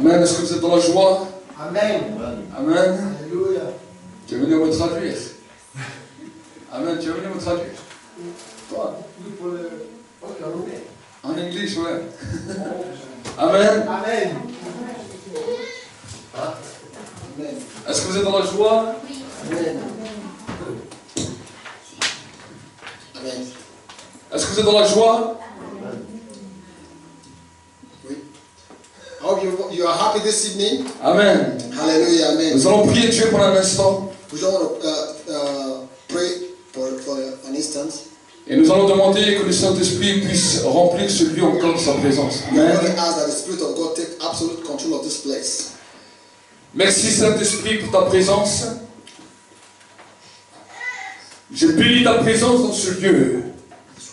Amen. Est-ce que vous êtes dans la joie? Amen. Amen. Alléluia. Tu es venu me traduire. Amen. Tu es venu me traduire. Toi? Oui, pour le... Ok, en anglais. En English, ouais. Amen. Amen. Hein? Amen. Est-ce que vous êtes dans la joie? Amen. Amen. Est-ce que vous êtes dans la joie? Oui. I hope you are happy this evening. Amen. Hallelujah. Amen. Nous allons prier Dieu pendant un instant. We don't want to pray for an instant. Et nous allons demander que le Saint-Esprit puisse remplir ce lieu encore de sa présence. We Amen. want to ask that the Spirit of God take absolute control of this place. Merci Saint-Esprit pour ta présence. Je bénis ta présence dans ce lieu.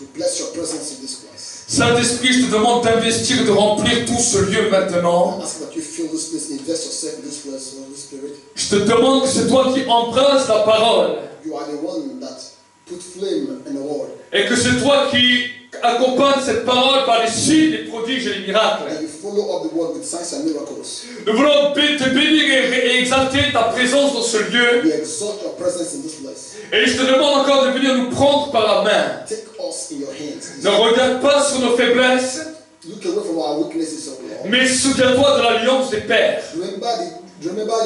We bless your presence in this place. Saint-Esprit, je te demande d'investir et de remplir tout ce lieu maintenant. Ask that you fill this place, invest yourself in this place, Holy Spirit. Je te demande que c'est toi qui embrasses la parole. You are the one that put flame in the word. Et que c'est toi qui accompagne cette parole par les signes, les prodiges et les miracles. And you follow up the word with signs and miracles. Nous voulons te bénir et exalter ta présence dans ce lieu. We exalt your presence in this place. Et je te demande encore de venir nous prendre par la main. Take us in your hands. Ne regarde pas sur nos faiblesses, Look away from our weaknesses, O Lord. mais souviens-toi de l'alliance des pères. Remember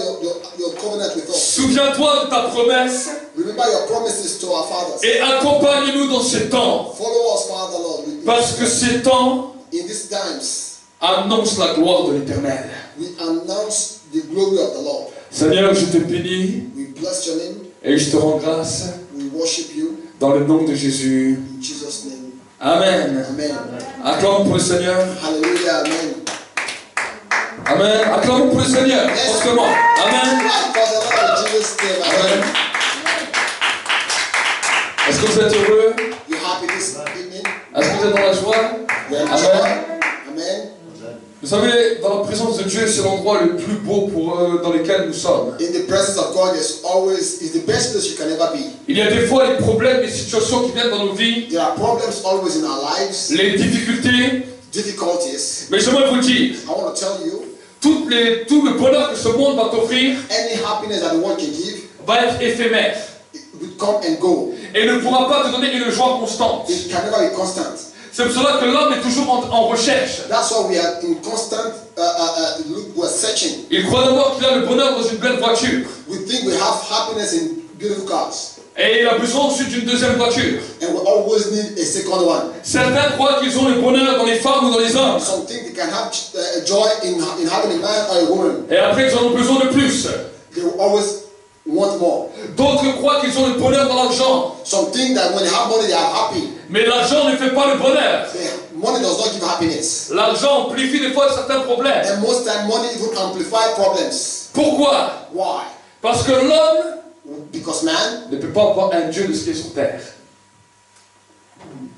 your covenant with us. Souviens-toi de ta promesse Remember your promises to our fathers. et accompagne-nous dans ces temps. Follow us, Father, Lord. Parce que ces temps In these times, annoncent la gloire de l'Éternel. we announce the glory of the Lord. Seigneur, je te bénis We bless your name. et je te rends grâce We worship you. dans le nom de Jésus. In Jesus' name. Amen. Amen. Acclamons pour le Seigneur. Hallelujah. Amen. Amen. Acclamons pour le Seigneur. Fortement. Amen. Clap for the Lord in Jesus' name. Amen. Amen. Est-ce que vous êtes heureux? You happy this evening? Est-ce que vous êtes dans la joie? You are in Amen. joy? Amen. Vous savez, dans la présence de Dieu, c'est l'endroit le plus beau dans lequel nous sommes. In the presence of God is the best place you can ever be. Il y a des fois les problèmes, les situations qui viennent dans nos vies, There are problems always in our lives, les difficultés, difficulties. mais j'aimerais vous dire, I want to tell you, tout le bonheur que ce monde va t'offrir any happiness that the world can give, va être éphémère it will come and go. et ne pourra pas te donner une joie constante. It can never be constant. C'est pour cela que l'homme est toujours en recherche. That's why we are in constant look. We are searching. Il croit d'abord qu'il a le bonheur dans une belle voiture We think we have happiness in beautiful cars, et il a besoin ensuite d'une deuxième voiture. and we always need a second one. Certains croient qu'ils ont le bonheur dans les femmes ou dans les hommes Some think they can have joy in having a man or a woman. et après ils en ont besoin de plus. They will always want more. D'autres croient qu'ils ont le bonheur dans l'argent, Some think that when they have money, they are happy. mais l'argent ne fait pas le bonheur. Money does not give happiness. L'argent amplifie des fois certains problèmes. And most time, money even amplify problems. Pourquoi? Why? Parce que l'homme Because man ne peut pas avoir un Dieu de ce qui est sur terre.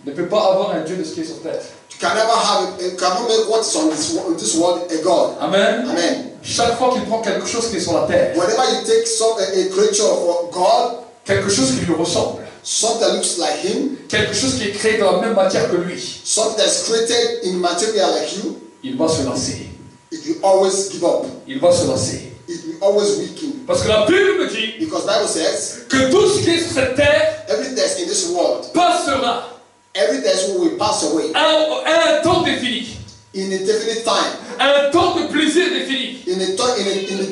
Ne peut pas avoir un Dieu de ce qui est sur terre. cannot make what is on this world a God. Amen. Amen. Chaque fois qu'il prend quelque chose qui est sur la terre, Whenever you take a creature of God, quelque chose qui lui ressemble, something that looks like him, quelque chose qui est créé dans la même matière que lui, something that's created in material like you, il va se lasser. it will always give up. Il va se lasser. It will always weaken. Parce que la Bible me dit Because Bible says, que tout ce qui est sur cette terre everything that's in this world, passera everything that's will pass away à un temps défini, in a definite time, un temps de plaisir défini, in a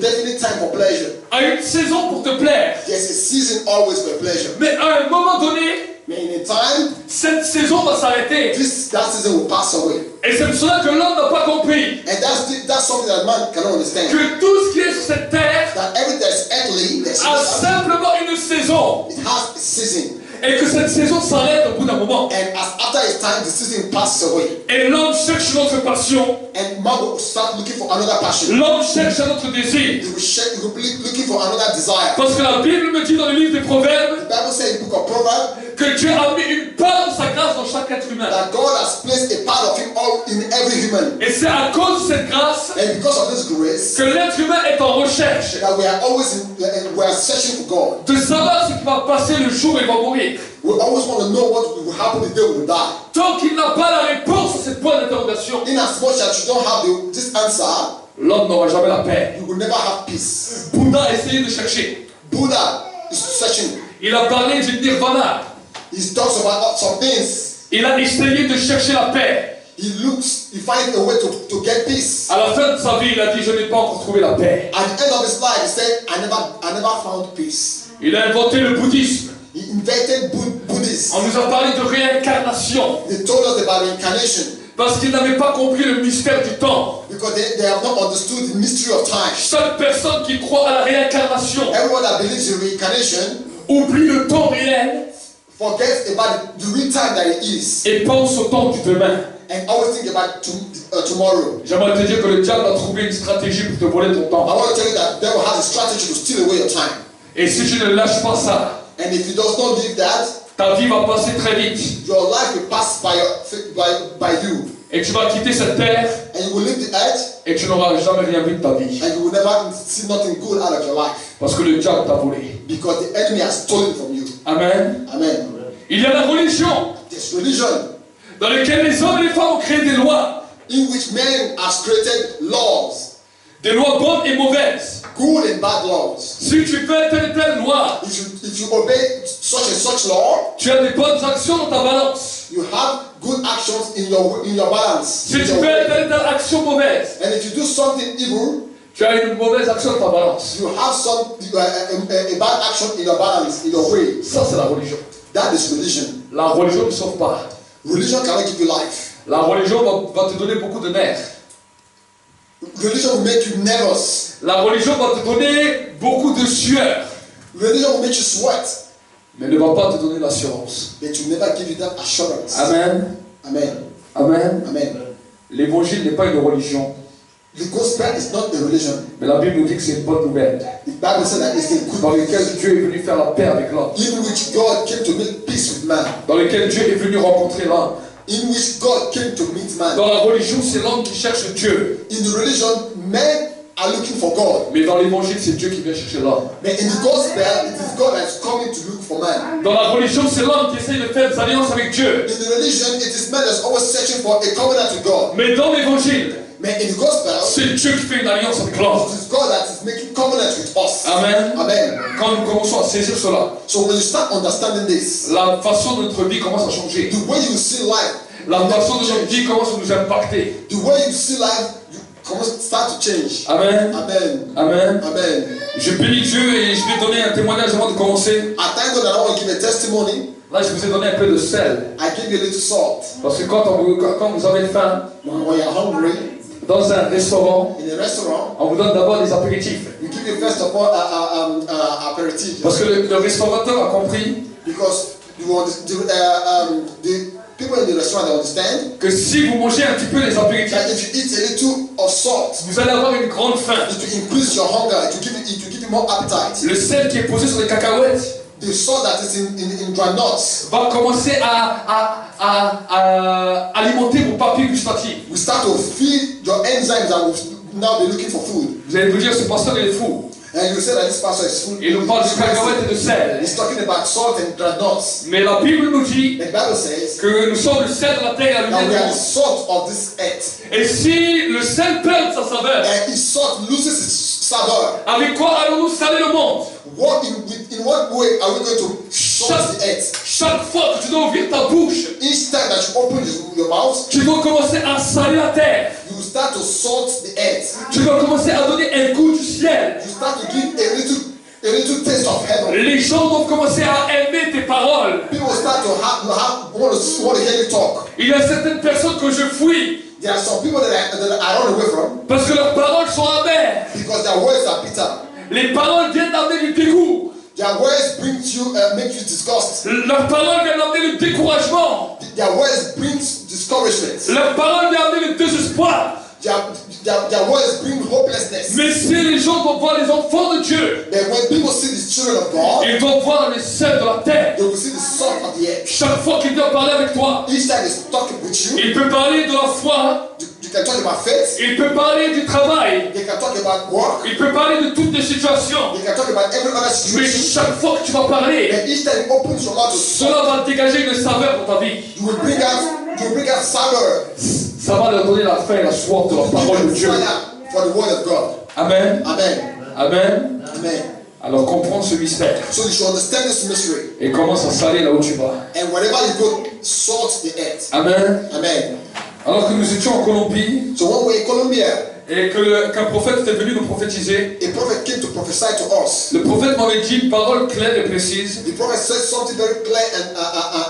definite time for pleasure. à une saison pour te plaire. There's a season always for pleasure. Mais à un moment donné, But in a time, cette saison va s'arrêter. that season will pass away. Et c'est pour cela que l'homme n'a pas compris And that's something that man cannot understand. que tout ce qui est sur cette terre That everything that's earthly, a simplement une saison. it has a season. Et que cette saison s'arrête au bout d'un moment. And after a time, the season passes away. Et l'homme cherche notre passion. And man will start looking for another passion. L'homme cherche notre désir. He will be looking for another desire. Parce que la Bible me dit dans le livre des Proverbes The Bible says in the book of Proverbs que Dieu a mis une part de sa grâce dans chaque être humain. that God has placed a part of him all in every human. Et c'est à cause de cette grâce And because of this grace, que l'être humain est en recherche that we are always we are searching for God. de savoir ce qui va passer le jour où il va mourir. We always want to know what will happen the day we will die. Tant qu'il n'a pas la réponse à cette point d'interrogation, In as much as you don't have this answer, l'homme n'aura jamais la paix. you will never have peace. Bouddha a essayé de chercher. Buddha is searching. Il a parlé du nirvana. He talks about some things. Il a essayé de chercher la paix. He finds a way to get peace. À la fin de sa vie, il a dit, je n'ai pas encore trouvé la paix. At the end of his life, he said, I never found peace. Il a inventé le bouddhisme. He invented Buddhism. On nous a parlé de réincarnation. They told us about reincarnation Parce qu'ils n'avaient pas compris le mystère du temps. because they have not understood the mystery of time. Chaque personne qui croit à la réincarnation Everyone that believes in reincarnation oublie le temps réel forgets about the real time that it is et pense au temps du demain. and always think about tomorrow. J'aimerais te dire que le diable a trouvé une stratégie pour te voler ton I temps. want to tell you that devil has a strategy to steal away your time. Et si tu ne lâches pas ça, And if he does not leave that, ta vie va passer très vite. your life will pass by you. Et tu vas quitter cette terre And you will leave the earth et tu n'auras jamais rien vu de ta vie. and you will never see nothing good out of your life Parce que le diable t'a volé. because the enemy has stolen from you. Amen. Amen. Il y a la religion This religion dans laquelle les hommes et les femmes ont créé des lois. in which men has created laws, Des lois bonnes et mauvaises. good and bad laws. Si tu fais telle et telle loi, If you obey such and such law, tu as des bonnes actions dans ta balance. you have good actions in your balance. Si in tu your fais way. telle et telle action mauvaise, And if you do something evil, tu as une mauvaise action dans ta balance. you have a bad action in your balance, in your way. Ça, c'est la religion. That is religion. La religion ne sauve pas. Religion cannot give you life. La religion va te donner beaucoup de nerfs. Religion will make you nervous. La religion va te donner beaucoup de sueur. Religion will make you sweat. Mais ne va pas te donner l'assurance. But will never give you that assurance. Amen. Amen. Amen. Amen. L'évangile n'est pas une religion. The gospel is not a religion. Mais la Bible nous dit que c'est une bonne nouvelle. The Bible says that it's a good Dans news. lequel Dieu est venu faire la paix avec l'homme. In which God came to make peace with man. Dans lequel Dieu est venu rencontrer l'homme. In which God came to meet man. Dans la religion, c'est l'homme qui cherche Dieu. In the religion, men are looking for God. Mais dans l'évangile, c'est Dieu qui vient chercher l'homme. But in the gospel, it is God that is coming to look for man. Dans la religion, c'est l'homme qui essaye de faire des alliances avec Dieu. In the religion, it is man that's always searching for a covenant with God. Mais dans l'évangile, But in the gospel, c'est Dieu qui fait une alliance avec l'homme. it is God that is making covenant with us. Amen. Amen. Quand nous commençons à saisir cela, So when you start understanding this, la façon de notre vie commence à changer. the way you see life, La façon de notre vie commence à nous impacter. the way you see life, you start to change. Amen. Amen. Amen. Amen. Je bénis Dieu et je vais donner un témoignage avant de commencer. I thank God that I want to give a testimony. Là, je vous ai donné un peu de sel. I give you a little salt. Parce que quand vous avez faim, When you're hungry dans un restaurant, in a restaurant, on vous donne d'abord des apéritifs. you give you first of all aperitif. Parce que le restaurateur a compris Because the people in the restaurant understand que si vous mangez un petit peu les apéritifs, that if you eat a little of salt, vous allez avoir une grande faim. it will increase your hunger. It will give you more appetite. Le sel qui est posé sur les cacahuètes The salt that is in dry nuts va commencer à alimenter vos papilles gustatives. will start to feed your enzymes that will now be looking for food. Vous allez vous dire, ce pasteur il est fou. And you say that this pastor is food. Il nous parle de cacahuètes et de sel. He's talking about salt and dry nuts. Mais la Bible nous dit The Bible says que nous sommes le sel de la terre et la that we lumière are du the monde. salt of this earth. Et si le sel perd sa saveur, And if salt loses its savor, avec quoi allons-nous saler le monde? in what way are we going to salt the earth? Chaque fois que tu dois ouvrir ta bouche, Each time that you open your mouth, tu dois commencer à saler la terre. you will start to salt the earth. Tu dois commencer à donner un goût du ciel. You start to give a little taste of heaven. Les gens doivent commencer à aimer tes paroles. People start to want to hear you talk. Il y a certaines personnes que je fuis There are some people that I run away from parce que leurs paroles sont amères. because their words are bitter. Les paroles viennent d'amener du dégoût. Their words make you disgust. Leurs paroles viennent d'amener le découragement. Their words brings discouragement. Leurs paroles viennent d'amener le désespoir. Their words bring hopelessness. Mais si les gens doivent voir les enfants de Dieu, But when people see the children of God, ils doivent voir les sels de la terre. they will see the salt of the earth. Chaque fois qu'il vient parler avec toi, Each time he's talking with you, il peut parler de la foi, you can talk about faith, il peut parler du travail, they can talk about work, il peut parler de toutes les situations. they can talk about every other Mais situation. chaque fois que tu vas parler, And each time you open your mouth to cela va dégager une saveur pour ta vie. you will bring out savor. Ça va leur donner la faim et la soif de la parole de Dieu. for the word of God. Amen. Amen. Amen. Amen. Alors comprends ce mystère So you should understand this mystery. et commence à saler là où tu vas. And wherever you go, salt the earth. Amen. Amen. Alors que nous étions en Colombie So when we're in Colombia, et qu'un prophète était venu nous prophétiser, a prophet came to prophesy to us. le prophète m'avait dit une parole claire et précise. The prophet said something very clear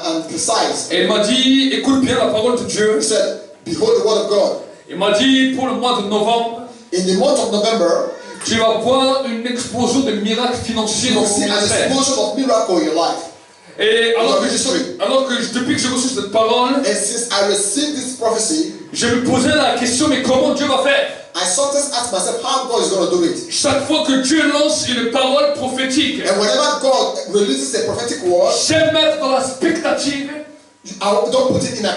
and precise. Et il m'a dit, écoute bien la parole de Dieu. He said, behold the word of God. Il m'a dit, pour le mois de novembre, In the month of November, tu vas voir une explosion de miracles financiers you dans will ton see an ministère. explosion of miracle in your life. Et Ministry. depuis que j'ai reçu cette parole, And since I received this prophecy, je me posais la question, mais comment Dieu va faire? I sometimes ask myself how God is going to do it. Chaque fois que Dieu lance une parole prophétique, And whenever God releases a prophetic word, j'aime mettre dans la spectative I don't put it in a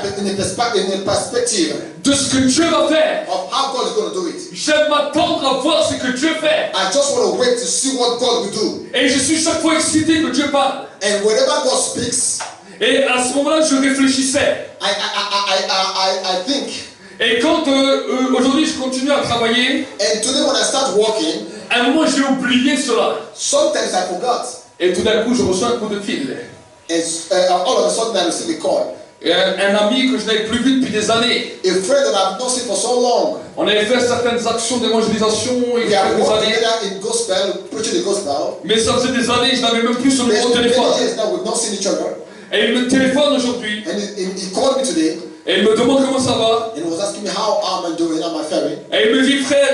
perspective de ce que Dieu va faire. of how God is going to do it. J'aime m'attendre à voir ce que Dieu fait. I just want to wait to see what God will do. Et je suis chaque fois excité que Dieu parle. And whenever God speaks, Et à ce moment-là, je réfléchissais. I think. Et quand aujourd'hui je continue à travailler, And today when I start walking, à un moment j'ai oublié cela. sometimes I forgot. Et tout d'un coup je reçois un coup de fil. And all of a sudden I receive a call. Et un ami que je n'avais plus vu depuis des années. A friend that I've not seen for so long. On avait fait certaines actions d'évangélisation il We y a have quelques worked années. together in gospel, preaching the gospel. Mais ça faisait des années, je n'avais même plus son But numéro de many téléphone. years now we've not seen each other. Et il me téléphone aujourd'hui. And he called me today. Et il me demande comment ça va. And he was asking me how am I doing, am I faring? Et il me dit, frère,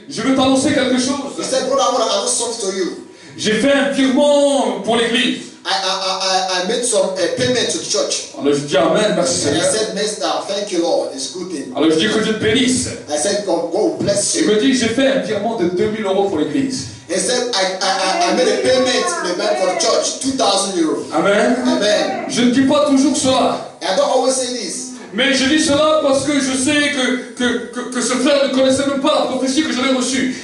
je veux t'annoncer quelque He chose. said, brother, I want to announce something to you. J'ai fait un virement pour l'église. I made some payment to the church. Alors je dis Amen, merci And I Seigneur. said, Master, thank you, Lord. It's a good thing. Alors je dis que Dieu te bénisse. I said, God will bless Il you. me dit, j'ai fait un virement de 2000 € pour l'église. He said, I made a payment in the bank for the church, 2,000 euros. Amen. Amen. Je ne dis pas toujours cela. I don't always say this. Mais je dis cela parce que je sais que ce frère ne connaissait même pas la prophétie que j'avais reçue.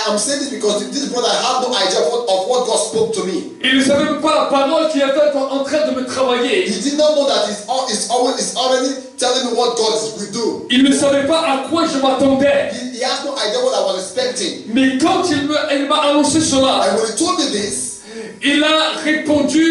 I'm saying this because this brother had no idea of what God spoke to me. Il ne savait même pas la parole qui était en train de me travailler. He did not know that it's already telling me what God will do. Il ne savait pas à quoi je m'attendais. He has no idea what I was expecting. Mais quand il m'a annoncé cela, And when he told me this, il a répondu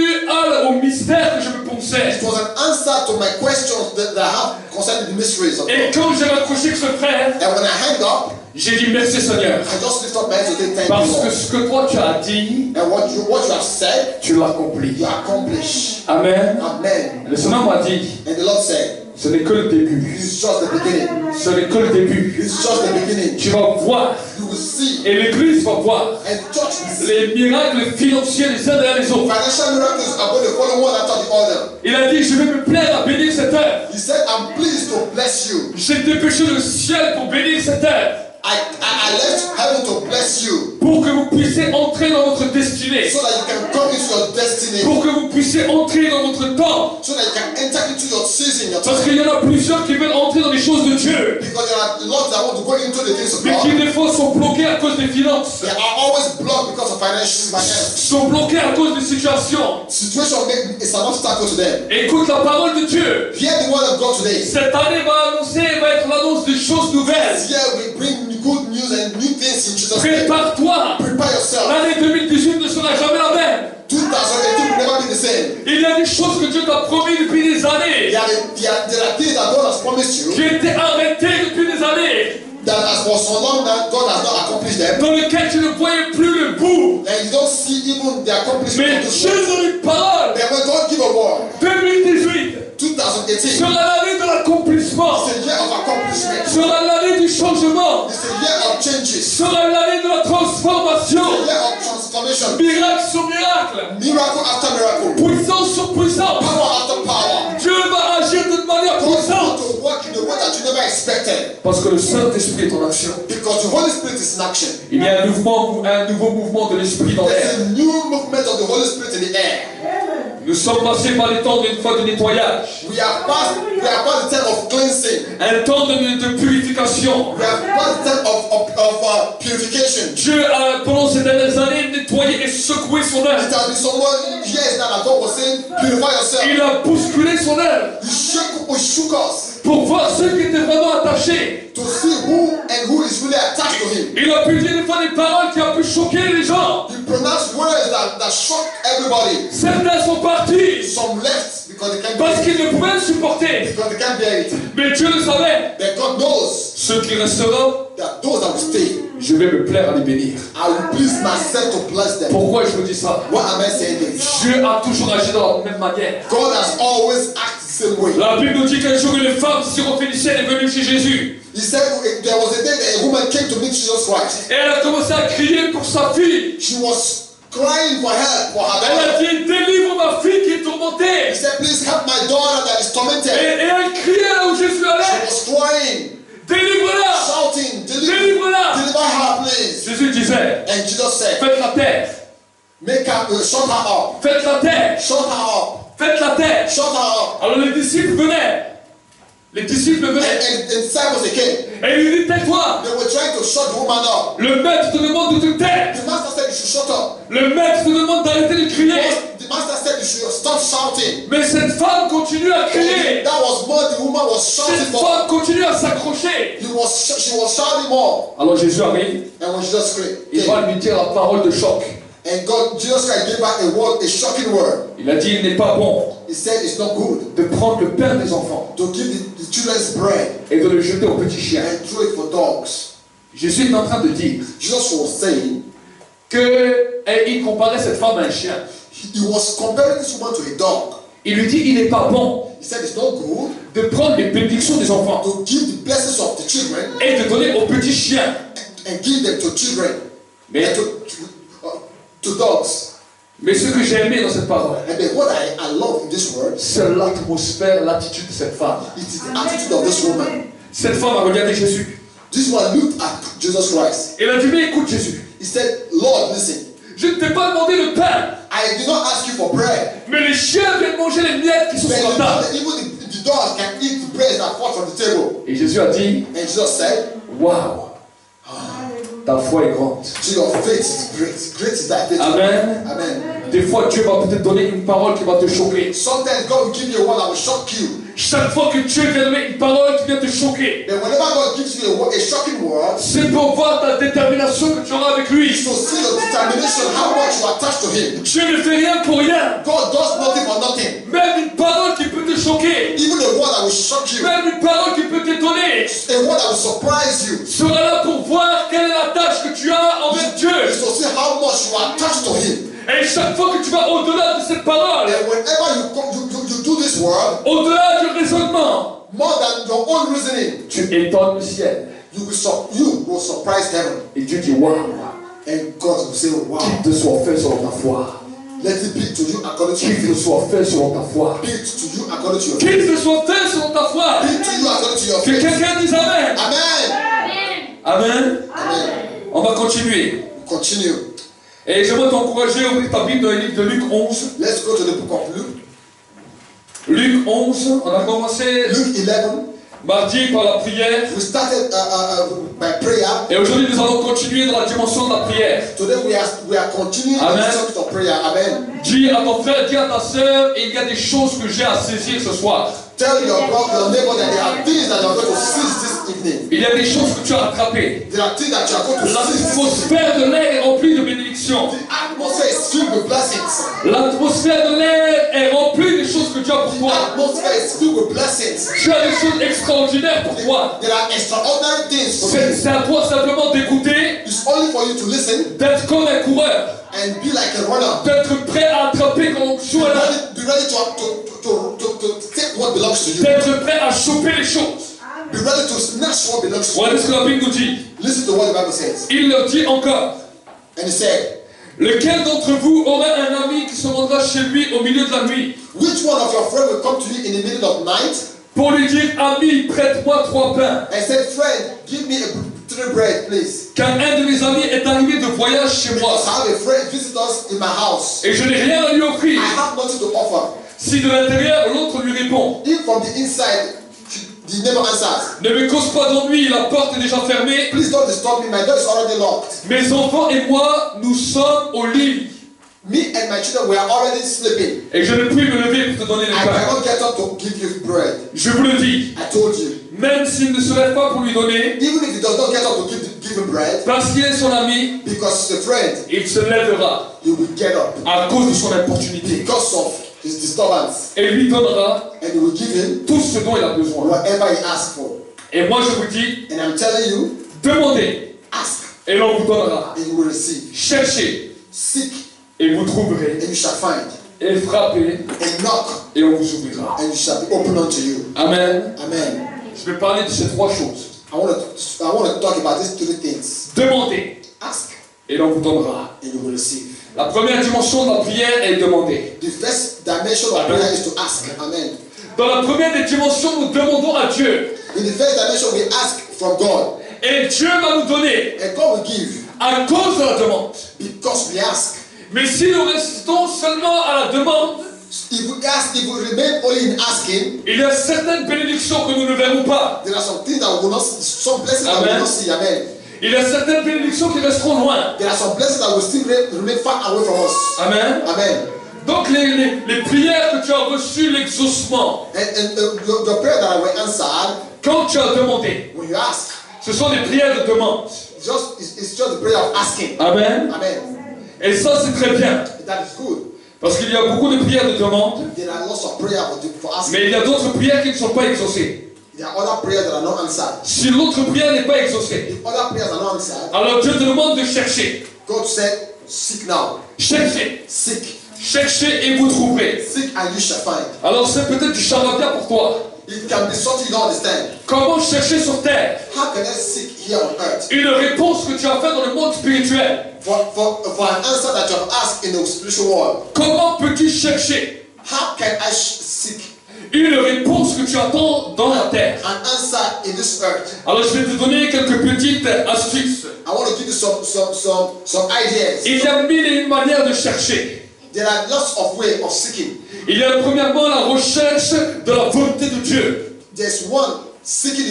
au mystère que je me pensais. it was an answer to my questions that I have concerning the mysteries of Et God. quand j'ai raccroché avec ce frère, And when I hang up, j'ai dit merci Seigneur. I just lift up my hands to say thank Parce you, que Lord. ce que toi tu as dit, And what you have said, tu l'accomplis. you accomplish. Amen. Amen. Le Seigneur m'a dit, And the Lord said, ce n'est que le début. it's just the beginning. Ce n'est que le début. It's just the beginning. Tu vas voir, You will see. et l'Église va voir, And the church will see. les miracles financiers les uns derrière les autres. Financial miracles are going to follow one after the other. Il a dit, je vais me plaire à bénir cette heure. He said, I'm pleased to bless you. J'ai dépêché le ciel pour bénir cette heure. I left heaven to bless you Pour que vous puissiez entrer dans votre destinée. so that you can come into your destiny, Pour que vous puissiez entrer dans votre temps. so that you can enter into your season, your Parce time. qu'il y en a plusieurs qui veulent entrer dans les choses de Dieu. Because there are lots that want to go into the things of Mais qui God. des fois sont bloqués à cause des finances. They are always blocked because of finance. Sont bloqués à cause des situations. Situation is an obstacle to them. Écoute la parole de Dieu. Hear the word of God today. Cette année va être l'annonce des choses nouvelles. This year we bring good news and new things in Jesus' name. Prépare-toi. Prepare yourself. L'année 2018 ne sera jamais la même. 2018 will never be the same. Il y a des choses que Dieu t'a promis depuis des années. There are things that God has promised you Qui étaient arrêtées depuis des années. that as for so long that God has not accomplished them. Dans lesquelles tu ne voyais plus le bout. And you don't see even the accomplishment Mais of this Dieu world. donne une parole. Then when God give a word, 2018 2018, sera l'année de l'accomplissement. it's a year of accomplishment. Sera l'année du changement. It's a year of changes. Sera l'année de la transformation. A year of transformation. Miracle sur miracle. Miracle after miracle. Puissance sur puissance. Power after power. Dieu va agir d'une manière God is going puissante. to work in a way that you never expected. Parce que le Saint-Esprit est en action. Because the Holy Spirit is in action. Il y a un nouveau mouvement de l'Esprit dans l'air. There's a new movement of the Holy Spirit in the air. Nous sommes passés par les temps d'une fois de nettoyage. We have passed the time of cleansing. Un temps de purification. We have passed the time of purification. Dieu a, pendant ces dernières années, nettoyé et secoué son It œuvre. has been so many years now that God was saying, purify yourself. Il a bousculé son œuvre. He shook us. pour voir ceux qui étaient vraiment attachés. to see who and who is really attached to him. Il a pu dire des fois des paroles qui ont pu choquer les gens. He pronounced words that shock everybody. Certains sont partis Some left because they can't parce bear it. qu'ils ne pouvaient le supporter. Because they can't bear it. Mais Dieu le savait. But God knows Ceux qui resteront, that those that will stay, je vais me plaire à les bénir. I will please myself to bless them. Pourquoi je vous dis ça? Why am I saying this? Dieu a toujours agi dans la même manière. God has always acted the same way. La Bible nous dit qu'un jour une femme syrophénicienne est venue chez Jésus. He said there was a day that a woman came to meet Jesus Christ. Et elle a commencé à crier pour sa fille. She was crying for help for her Elle a daughter. dit, délivre ma fille qui est He tourmentée. said, please help my daughter that is tormented. Et elle criait là où Jésus She allait. was crying, Délivre-la. shouting, Délivre-la. deliver her, please. Jésus disait, And Jesus said, faites-la taire. make her, shut her up, Faites-la taire. shut her up, Faites-la taire. shut her up. Alors les disciples venaient. Les disciples venaient. And disciples they came. Et il lui dit, tais-toi. They were trying to shut the woman up. Le maître te demande de te taire. The master said you should shut up. Le maître te demande d'arrêter de crier. The master said you should stop shouting. Mais cette femme continue à crier. That was more the woman was shouting Cette more. femme continue à s'accrocher. She was shouting more. Alors Jésus arrive. And when Jesus Il came, va lui dire la parole de choc. and Jesus Christ gave her a word, a shocking word. Il a dit, il n'est pas bon He said it's not good de prendre le pain des enfants to give the children's bread et de le jeter aux petits chiens. and throw it for dogs. Jésus est en train de dire Jesus was saying, il comparait cette femme à un chien. he was comparing this woman to a dog. Il lui dit, il n'est pas bon He said it's not good de prendre les bénédictions des enfants to give the blessings of the children et de donner aux petits chiens. and give them to children Mais, and to dogs. mais ce que j'ai aimé dans cette parole, And then what I love in this word, c'est l'atmosphère, l'attitude de cette femme. it is the attitude of this woman. Cette femme a regardé Jésus. This one looked at Jesus Christ. Elle a dit, mais écoute Jésus, He said, Lord, listen, je ne t'ai pas demandé le pain, I did not ask you for bread. mais les chiens viennent manger les miettes qui sont But sur la table. even the dogs can eat the bread that fall from the table. Et Jésus a dit, And Jesus said, waouh, ta foi est grande. so your faith is great. Great is thy faith. Amen. Amen. Des fois, Dieu va peut-être donner une parole qui va te choquer. Sometimes God will give you a word that will shock you. Chaque fois que Dieu vient donner une parole qui vient te choquer, But whenever God gives you a shocking word, c'est pour voir ta détermination que tu auras avec lui. to see your determination, how much you are attached to Him. Dieu ne fait rien pour rien. God does nothing for nothing. Même une parole qui peut te choquer, Even a word that will shock you, même une parole qui peut t'étonner, a word that will surprise you, sera là pour voir quelle est la tâche que tu as envers Dieu. is to see how much you are attached to Him. Et chaque fois que tu vas au-delà de cette parole, And whenever you do this word, au-delà du raisonnement, more than your own reasoning, tu étonnes le ciel. you will surprise heaven. Et Dieu dit, waouh, And God will say, wow, qu'il te soit fait selon ta foi. let it be to you according to your Qu'il te faith. soit fait selon ta foi. Be it to you according to your faith. Qu'il te soit fait selon ta foi. Be it to you according to your Que faith. quelqu'un dise Amen. Amen. Amen. Amen. On va continuer. Continue. Et j'aimerais t'encourager à ouvrir ta Bible dans le livre de Luc 11. Let's go to the book of Luke. Luc 11, on a commencé Luke 11. mardi par la prière. We started by prayer. Et aujourd'hui, nous allons continuer dans la dimension de la prière. Today we are continuing Amen. the subject of prayer. Amen. Dis à ton frère, dis à ta soeur, il y a des choses que j'ai à saisir ce soir. Tell your brother, your neighbor that there are things that you are going to seize this evening. Il y a des choses que tu as attrapées. There are things that you are going to seize. L'atmosphère de l'air est remplie de bénédictions. The atmosphere is filled with blessings. L'atmosphère de l'air est remplie des choses que Dieu a pour The toi. atmosphere is filled with blessings. Tu as des choses extraordinaires pour toi. There are extraordinary things for you. C'est à toi simplement d'écouter, It's only for you to listen d'être comme un coureur, and be like a runner. d'être prêt à attraper quand l'onction est là, Be ready to take what belongs to you. d'être prêt à choper les choses. Be ready to snatch what belongs to Voilà you. ce que la Bible nous dit. Listen to what the Bible says. Il leur dit encore, And he said, lequel d'entre vous aura un ami qui se rendra chez lui au milieu de la nuit which one of your friends will come to you in the middle of night pour lui dire, ami, prête-moi 3 pains, and say, friend, give me 3 bread, please. car un de mes amis est arrivé de voyage chez moi Because I have a friend visit us in my house. et je n'ai rien à lui offrir. I have nothing to offer. Si de l'intérieur, l'autre lui répond, If from the inside, the neighbor answers, ne me cause pas d'ennui, la porte est déjà fermée, please don't disturb me, my door is already locked. mes enfants et moi, nous sommes au lit. Me and my children were already sleeping. Et je ne puis me lever pour te donner le I pain. cannot get up to give you bread. Je vous le dis, I told you. même s'il ne se lève pas pour lui donner, Even if he does not get up to give him bread, parce qu'il est son ami, because he's a friend, il se lèvera he will get up à cause de son importunité because of his disturbance, et lui donnera and he will give him tout ce dont il a besoin. whatever he asks for. Et moi je vous dis, And I'm telling you, demandez ask et l'on vous donnera. and you will receive. Cherchez Seek et vous trouverez. and you shall find. Et frappez And knock et on vous ouvrira. and you shall be opened unto you. Amen. Amen. Je vais parler de ces trois choses. I want to talk about these three things. Demandez Ask et l'on vous donnera. and you will receive. La première dimension de la prière est demander. The first dimension of Amen. prayer is to ask. Amen. Dans la première des dimensions, nous demandons à Dieu. In the first dimension, we ask from God, Et Dieu va nous donner and God will give à cause de la demande. because we ask. Mais si nous restons seulement à la demande, If we ask, if we remain only in asking, il y a certaines bénédictions que nous ne verrons pas. there are some things that we will not see, some blessings that we will Amen. not see. Amen. Il y a certaines bénédictions qui resteront loin. There are some blessings that will still remain far away from us. Amen. Amen. Donc les prières que tu as reçues, l'exaucement, And the prayer that were answered, quand tu as demandé, when you ask, ce sont des prières de demande. it's just the prayer of asking. Amen. Amen. Et ça c'est très bien. That is good. Parce qu'il y a beaucoup de prières de demande, There are lots of prayer for asking. mais il y a d'autres prières qui ne sont pas exaucées. There are other prayers that are not answered. Si l'autre prière n'est pas exaucée, If other prayers are not answered, alors Dieu te demande de chercher. God said, seek now. Cherchez. Seek. Cherchez et vous trouverez. Seek and you shall find. Alors c'est peut-être du charabia pour toi. It can be something you don't understand. Comment chercher sur terre How can I seek here on earth? une réponse que tu as faite dans le monde spirituel? For an answer that you have asked in the spiritual world. Comment peux-tu chercher How can I seek une réponse que tu attends dans la terre? an answer in this earth? Alors je vais te donner quelques petites astuces. I want to give you some ideas. Il y a mille et une manières de chercher. There are lots of ways of seeking. Il y a premièrement la recherche de la volonté de Dieu. There's one, seeking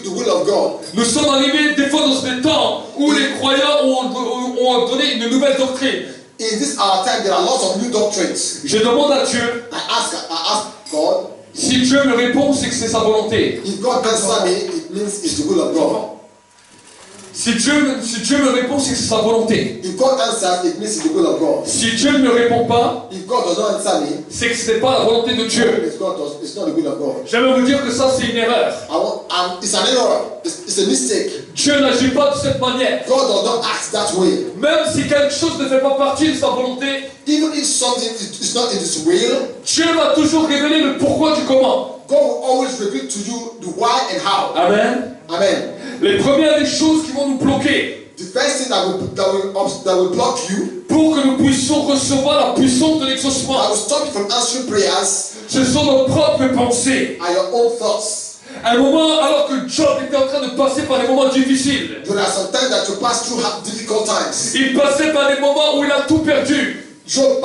the will of God. Nous sommes arrivés des fois dans des temps où les croyants ont donné une nouvelle doctrine. In this our time, there are lots of new doctrines. Je demande à Dieu, I ask God, si Dieu me répond, c'est que c'est sa volonté. if God answers me, it means it's the will of God. Si Dieu me répond, c'est que c'est sa volonté. If God answers, it means it's the will of God. Si Dieu ne me répond pas, If God does not answer me, c'est que ce n'est pas la volonté de Dieu. it's not the will of God. J'aimerais vous dire que ça, c'est une erreur. It's an error. It's a mistake. Dieu n'agit pas de cette manière. God does not act that way. Même si quelque chose ne fait pas partie de sa volonté, Even if something is not in His will, Dieu va toujours révéler le pourquoi du comment. God will always reveal to you the why and how. Amen. Amen. Les premières des choses qui vont nous bloquer The first thing that will block you, pour que nous puissions recevoir la puissance de that l'exaucement, will stop you from answering prayers, ce sont nos propres pensées. are your own thoughts. À un moment, alors que Job était en train de passer par des moments difficiles, There are some times that you pass through difficult times. il passait par des moments où il a tout perdu. Job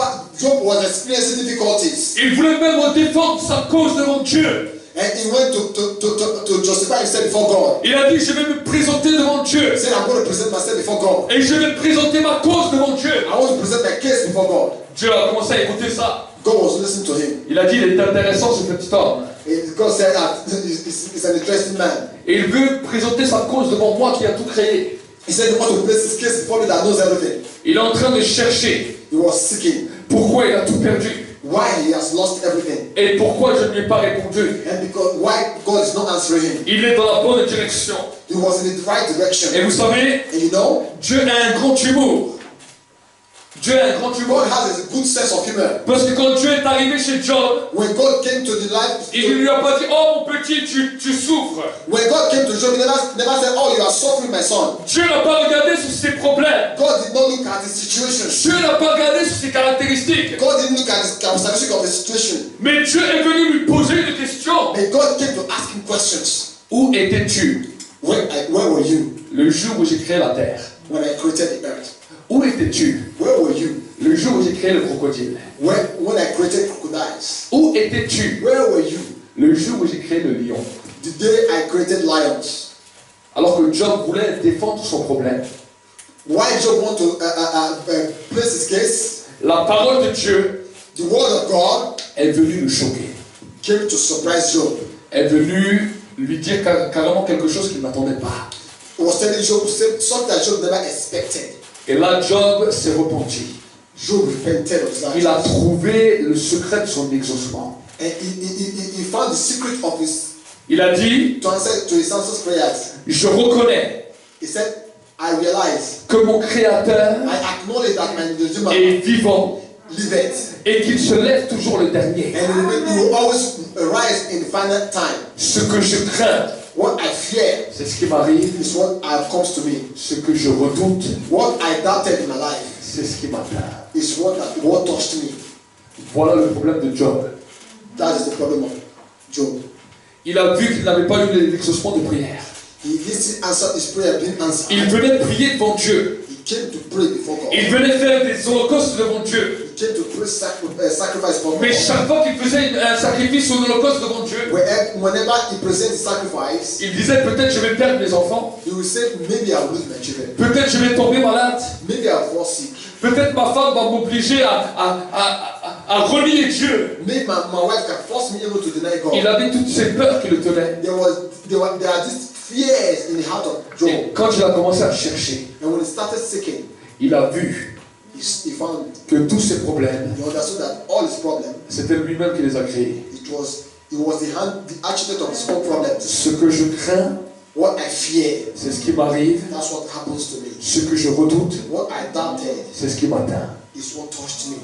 was experiencing difficulties, Il voulait même défendre sa cause devant Dieu. and he went to justify himself before God. Il a dit, je vais me présenter devant Dieu. He said, I'm going to present myself before God. Et je vais présenter ma cause devant Dieu. I want to present my case before God. Dieu a commencé à écouter ça. God was listening to him. Il a dit, il est intéressant ce petit homme. And God said that he's an interesting man. Et il veut présenter sa cause devant moi qui a tout créé. He said he wants to place his case before me that knows everything. Il est en train de chercher He was seeking pourquoi il a tout perdu. why he has lost everything. Et pourquoi je ne lui ai pas répondu. And because why God is not answering him. Il est dans la bonne direction. He was in the right direction. Et vous savez, And you know, Dieu a un grand humour. Dieu a un grand humour. God has a good sense of humor. Parce que quand Dieu est arrivé chez Job, When God came to the life, il ne lui a pas dit, oh mon petit, tu souffres. when God came to Job, he never said, oh, you are suffering, my son. Dieu n'a pas regardé sur ses problèmes. God did not look at his situation. Dieu n'a pas regardé sur ses caractéristiques. God didn't look at his characteristic of his situation. Mais Dieu est venu lui poser une question. And God came to ask him questions. Où étais-tu Where were you le jour où j'ai créé la terre? when I created the earth? Où étais-tu Where were you le jour où j'ai créé le crocodile? when I created crocodiles? Où étais-tu Where were you le jour où j'ai créé le lion? the day I created lions? Alors que Job voulait défendre son problème. Why Job want to place his case? la parole de Dieu the word of God est venue le choquer. came to surprise Job. Est venue lui dire carrément quelque chose qu'il n'attendait pas. It was telling Job something that Job never expected. Et là, Job s'est repenti. Job repented of that. Il a trouvé le secret de son exaucement. And he found the secret of his Il a dit, to answer to his answers prayers. je reconnais He said, I realize, que mon Créateur I acknowledge that my Redeemer est vivant liveth, et qu'il se lève toujours le dernier. and he will always rise in the final time. Ce que je crains, What I fear c'est ce qui m'arrive. is what comes to me. Ce que je redoute, What I doubted in my life c'est ce qui m'atteint. is what touched me. Voilà le problème de Job. That is the problem of Job. Il a vu qu'il n'avait pas eu l'exaucement de prière. He didn't answer his prayer being answered. Il venait prier devant Dieu. He came to pray before God. Il venait faire des holocaustes devant Dieu. He came to pray sacrifice for Mais God. chaque fois qu'il faisait un sacrifice ou un holocauste devant Dieu, Whenever he presents sacrifice, il disait peut-être je vais perdre mes enfants, he will say, maybe I'll lose my children. peut-être je vais tomber malade, Maybe I'll fall sick. peut-être ma femme va m'obliger à renier Dieu. Maybe my wife can force me able to deny God. Il avait toutes ces peurs qui le tenaient. There are these fears in the heart of Job. Et quand il a commencé à chercher, And when he started seeking, il a vu he found, que tous ces problèmes, he understood that all his problems, c'était lui-même qui les a créés. he was the architect of his own problems. Ce que je crains, What I fear, c'est ce qui m'arrive. that's what happens to me. Ce que je redoute, What I doubted c'est ce qui m'atteint. is what touched me.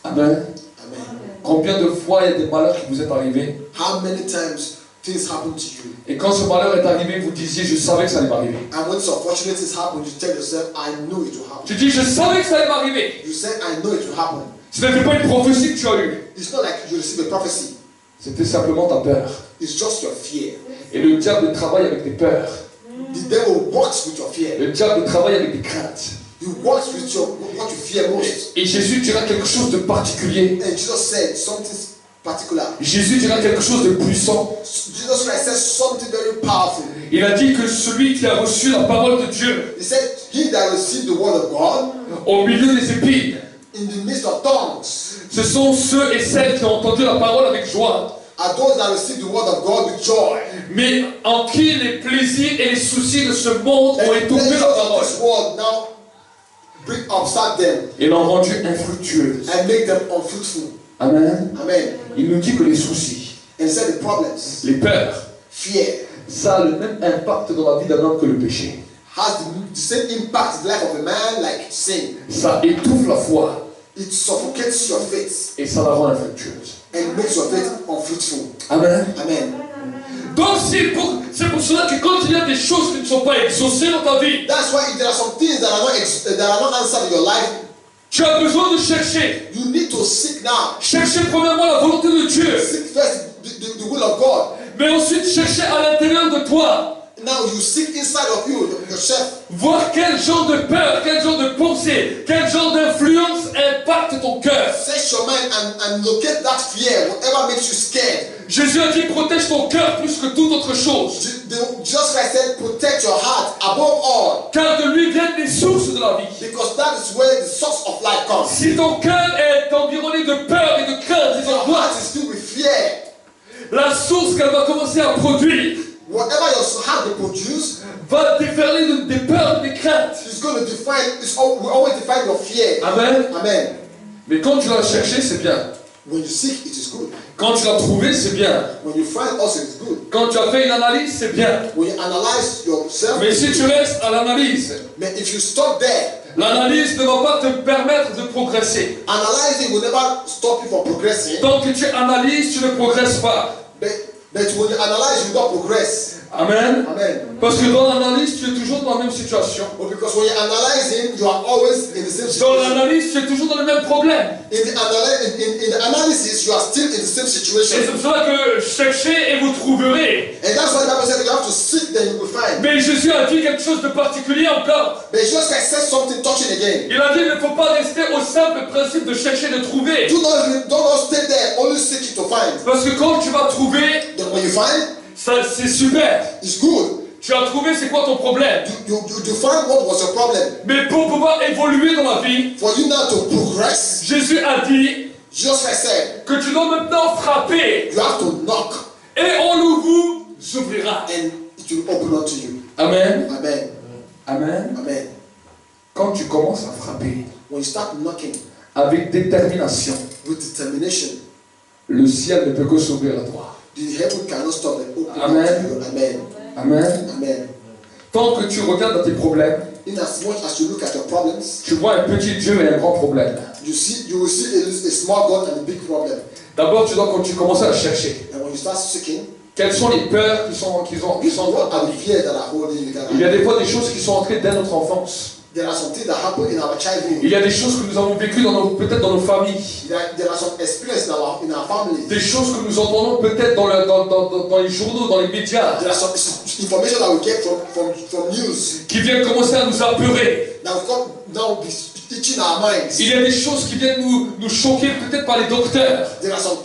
Amen. Amen. Combien de fois il y a des malheurs qui vous est arrivé, How many times things happen to you, et quand ce malheur est arrivé, vous disiez je savais que ça allait m'arriver. and when some unfortunate things happen, you tell yourself, I knew it will happen. Tu dis je savais que ça allait m'arriver. You said, I know it will happen. Ce n'était pas une prophétie que tu as eue. It's not like you receive a prophecy. C'était simplement ta peur. It's just your fear. Et le diable travaille avec des peurs. The devil works with your fear. Le diable travaille avec des craintes. He works with what you fear most. Et Jésus dira quelque chose de particulier. And Jesus said something particular. Jésus dira quelque chose de puissant. Jesus Christ said something very powerful. Il a dit que celui qui a reçu la parole de Dieu He said, he that received the word of God au milieu des épines, in the midst of tongues ce sont ceux et celles qui ont entendu la parole avec joie, are those that received the word of God with joy. mais en qui les plaisirs et les soucis de ce monde ont And the étouffé pleasures la of parole this world now obstruct them et l'ont rendue infructueuse. and make them unfruitful. Amen. Amen. Il nous dit que les soucis, And he said the problems, les peurs, fear, ça a le même impact dans la vie d'un homme que le péché. has the same impact in the life of a man like sin. Ça étouffe la foi It suffocates your faith et ça la rend infructueuse. and makes your faith unfruitful. Amen. Amen. Donc c'est pour cela que quand il y a des choses qui ne sont pas exaucées dans ta vie, That's why if there are some things that are not answered in your life, tu as besoin de chercher. you need to seek now. Chercher premièrement la volonté de Dieu, Seek first the will of God. mais ensuite chercher à l'intérieur de toi. Now you seek inside of you, yourself. Voir quel genre de peur, quel genre de pensée, quel genre d'influence impacte ton cœur. Search your mind and locate that fear, whatever makes you scared. Jésus a dit protège ton cœur plus que toute autre chose. Just like I said, protect your heart above all. Car de lui viennent les sources de la vie. Because that is where the source of life comes. Si ton cœur est environné de peur et de crainte et Your heart d'angoisse, is filled with fear. la source qu'elle va commencer à produire Whatever your heart will produce, va déferler des peurs et des craintes. it's going to will always define your fear. Amen. Amen. Mais quand tu l'as cherché, c'est bien. When you seek, it is good. Quand tu l'as trouvé, c'est bien. When you find also, it's good. Quand tu as fait une analyse, c'est bien. When you analyze yourself, Mais si tu restes à l'analyse, but if you stop there, l'analyse ne va pas te permettre de progresser. analyzing will never stop you from progressing. Tant que tu analyses, tu ne progresses pas. But when you analyze, you don't progress. Amen. Amen. Parce que dans l'analyse, tu es toujours dans la même situation. But because when you're analyzing, you are always in the same Dans situation. l'analyse, tu es toujours dans le même problème. In the analysis, you are still in the same Et c'est situation. pour cela que cherchez et vous trouverez. And that's why the Bible said you have to seek, then you will find. Mais Jésus a dit quelque chose de particulier encore. But just like said something touching again. Il a dit il ne faut pas rester au simple principe de chercher, de trouver. Don't stay there, only seek it to find. Parce que quand tu vas trouver, Then when you find, ça c'est super. it's good. Tu as trouvé c'est quoi ton problème. You find what was your problem. Mais pour pouvoir évoluer dans la vie, For you now to progress, Jésus a dit just like I said, que tu dois maintenant frapper you have to knock et on vous ouvrira. and it will open unto you. Amen. Amen. Amen. Amen. Quand tu commences à frapper When you start knocking avec détermination, with determination, le ciel ne peut que s'ouvrir à toi. the heaven cannot stop and open Amen. unto you. Amen. Amen. Amen. Tant que tu regardes dans tes problèmes, In as much as you look at your problems, tu vois un petit Dieu et un grand problème. you will see a small God and a big problem. D'abord, quand tu commences à chercher, And when you start seeking, quelles sont les peurs qui sont what are the fears that are holding you Il y a down? des fois des choses qui sont entrées dès notre enfance. There are some things that happen in our childhood. Il y a des choses que nous avons vécues peut-être dans nos familles. There are some experiences in our families. Des choses que nous entendons peut-être dans les journaux, dans les médias, There are some information that we get from news qui viennent commencer à nous apeurer. that will come now be teaching our minds. Il y a des choses qui viennent nous choquer peut-être par les docteurs. There are some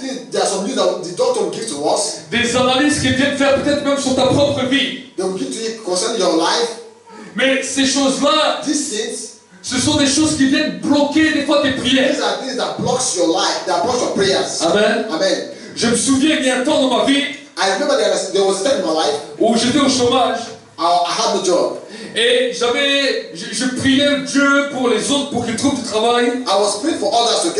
news that the doctor will give to us. Des analyses qui viennent faire peut-être même sur ta propre vie. They will give to you concerning your life. Mais ces choses-là, These things, ce sont des choses qui viennent bloquer des fois tes prières. these are things that blocks your life, that blocks your prayers. Amen. Amen. Je me souviens il y a un temps dans ma vie I remember there was a time in my life où j'étais au chômage I had no job. et je priais Dieu pour les autres pour qu'ils trouvent du travail I was praying for others to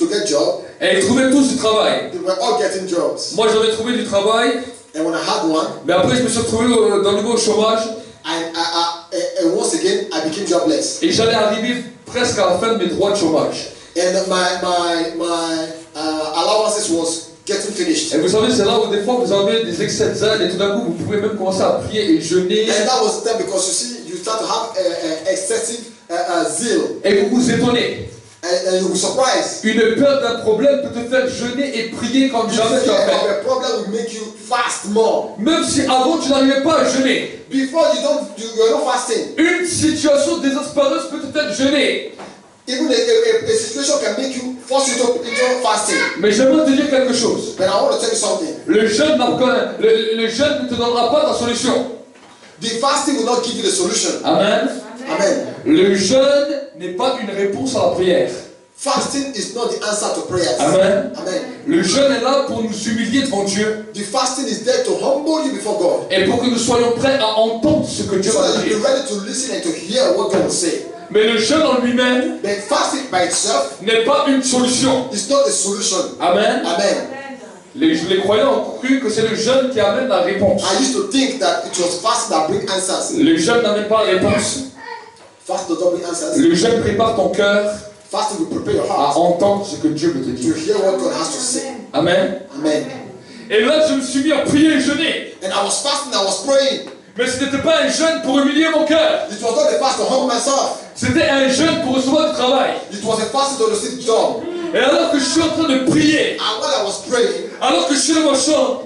get job. et ils trouvaient tous du travail. They were all getting jobs. Moi j'avais trouvé du travail, And when I had one, mais après je me suis retrouvé dans le niveau chômage and once again I became jobless. et j'allais arriver presque à la fin de mes droits de chômage. And my allowances was getting finished. Et vous savez, c'est là où des fois vous avez des excès de zèle et tout d'un coup vous pouvez même commencer à prier et jeûner And that was the time because you see, you start to have excessive zeal, et vous vous étonnez. and you'll be surprised. Une peur d'un problème peut te faire jeûner et prier comme The jamais tu as fear fait. of a problem will make you fast more. Même si avant tu n'arrivais pas à jeûner. Before you're not fasting. Une situation désastreuse peut te faire jeûner. Even a situation can make you force you into fasting. Mais j'aimerais te dire quelque chose. But I want to tell you something. Le jeûne ne te donnera pas ta solution. The fasting will not give you the solution. Amen. Amen. Le jeûne n'est pas une réponse à la prière. Fasting is not the answer to prayers. Amen. Amen. Le jeûne est là pour nous humilier devant Dieu The fasting is there to humble you before God, et pour que nous soyons prêts à entendre ce que Dieu so va that dire. you're ready to listen and to hear what God will say. Mais le jeûne en lui-même But fasting by itself n'est pas une solution. is not a solution. Amen. Amen. Les croyants ont cru que c'est le jeûne qui amène la réponse. I used to think that it was fasting that brings answers. Le jeûne n'amène pas la réponse. Fast does not bring answers. Le jeûne prépare ton cœur Fasting will prepare your à heart entendre ce que Dieu veut te to dire. hear what God has to say. Amen. Amen. Et là, je me suis mis à prier et jeûner. And I was fasting, I was praying. Mais ce n'était pas un jeûne pour humilier mon cœur. It was not a fast to humble myself. C'était un jeûne pour recevoir du travail. It was a fast to receive job. Et alors que je suis en train de prier, And while I was praying, alors que je suis dans ma chambre,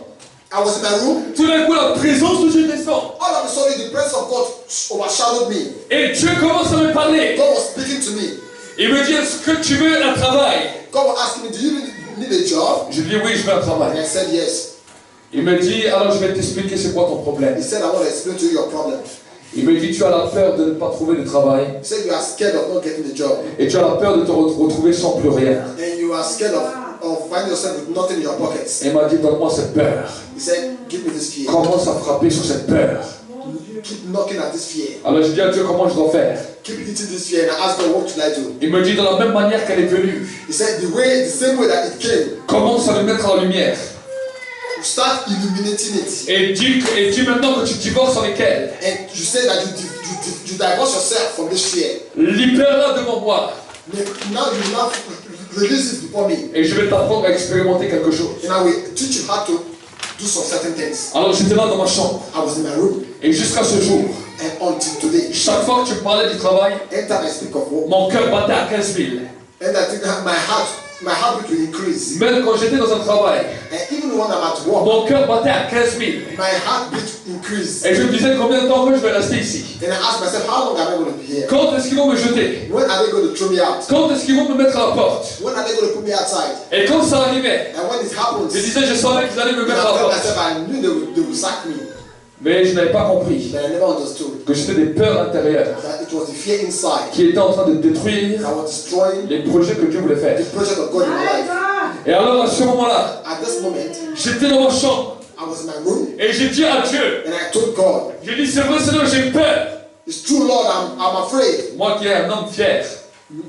I was in my room. tout d'un coup la présence de Dieu descend. All of a sudden, the presence of God overshadowed me. Et Dieu commence à me parler. God was speaking to me. Il me dit, est-ce que tu veux un travail? God was asking me, do you need a job? Je dis, oui, je veux un And travail. I said yes. Il me dit, alors je vais t'expliquer c'est quoi ton problème. He said, I want to explain to you your problem. Il me dit, tu as la peur de ne pas trouver de travail. He said, you are scared of not getting the job. Et tu as la peur de te retrouver sans plus rien. And you are scared of finding yourself with nothing in your pockets. Et il m'a dit, donne-moi cette peur. He said, give me this fear. Commence à frapper sur cette peur. Keep knocking at this fear. Alors je dis à Dieu, comment je dois faire? Keep hitting this fear. And I asked God, what should I do? Il me dit, de la même manière qu'elle est venue, He said, the same way that it came, commence à le mettre en lumière. start illuminating it. Et dis maintenant que tu divorces avec elle. And you say that you divorce yourself from this fear. Libère-la devant moi. Now you now release it before me. Et je vais t'apprendre à expérimenter quelque chose. And I will teach you how to do some certain things. Alors j'étais là dans ma chambre. I was in my room. Et jusqu'à ce jour, And until today, chaque fois que tu me parlais du travail, every time I speak of work, mon cœur battait à 15 000. and I think that my heart will increase. Même quand j'étais dans un travail, And even when I'm at work, mon cœur battait à 15 000. my heartbeat increase. Et je me disais combien de temps que je vais rester ici. And I ask myself, how long am I going to be here? Quand est-ce qu'ils vont me jeter? When are they going to throw me out? Quand est-ce qu'ils vont me mettre à la porte? When are they going to put me outside? Et quand ça arrivait, And when it happens, je disais, je savais qu'ils allaient me then mettre à I la tell porte. myself, I knew they will sack me. Mais je n'avais pas compris But I never understood que c'était des peurs intérieures that it was the fear inside qui étaient en train de détruire that was destroying les projets que Dieu voulait faire. the project of God in my life. Et alors à ce moment-là, At this moment, j'étais dans ma chambre I was in my room et j'ai dit à Dieu, and I told God, j'ai dit c'est vrai Seigneur, j'ai peur. it's true, Lord, I'm afraid. Moi qui est un homme fier, I'm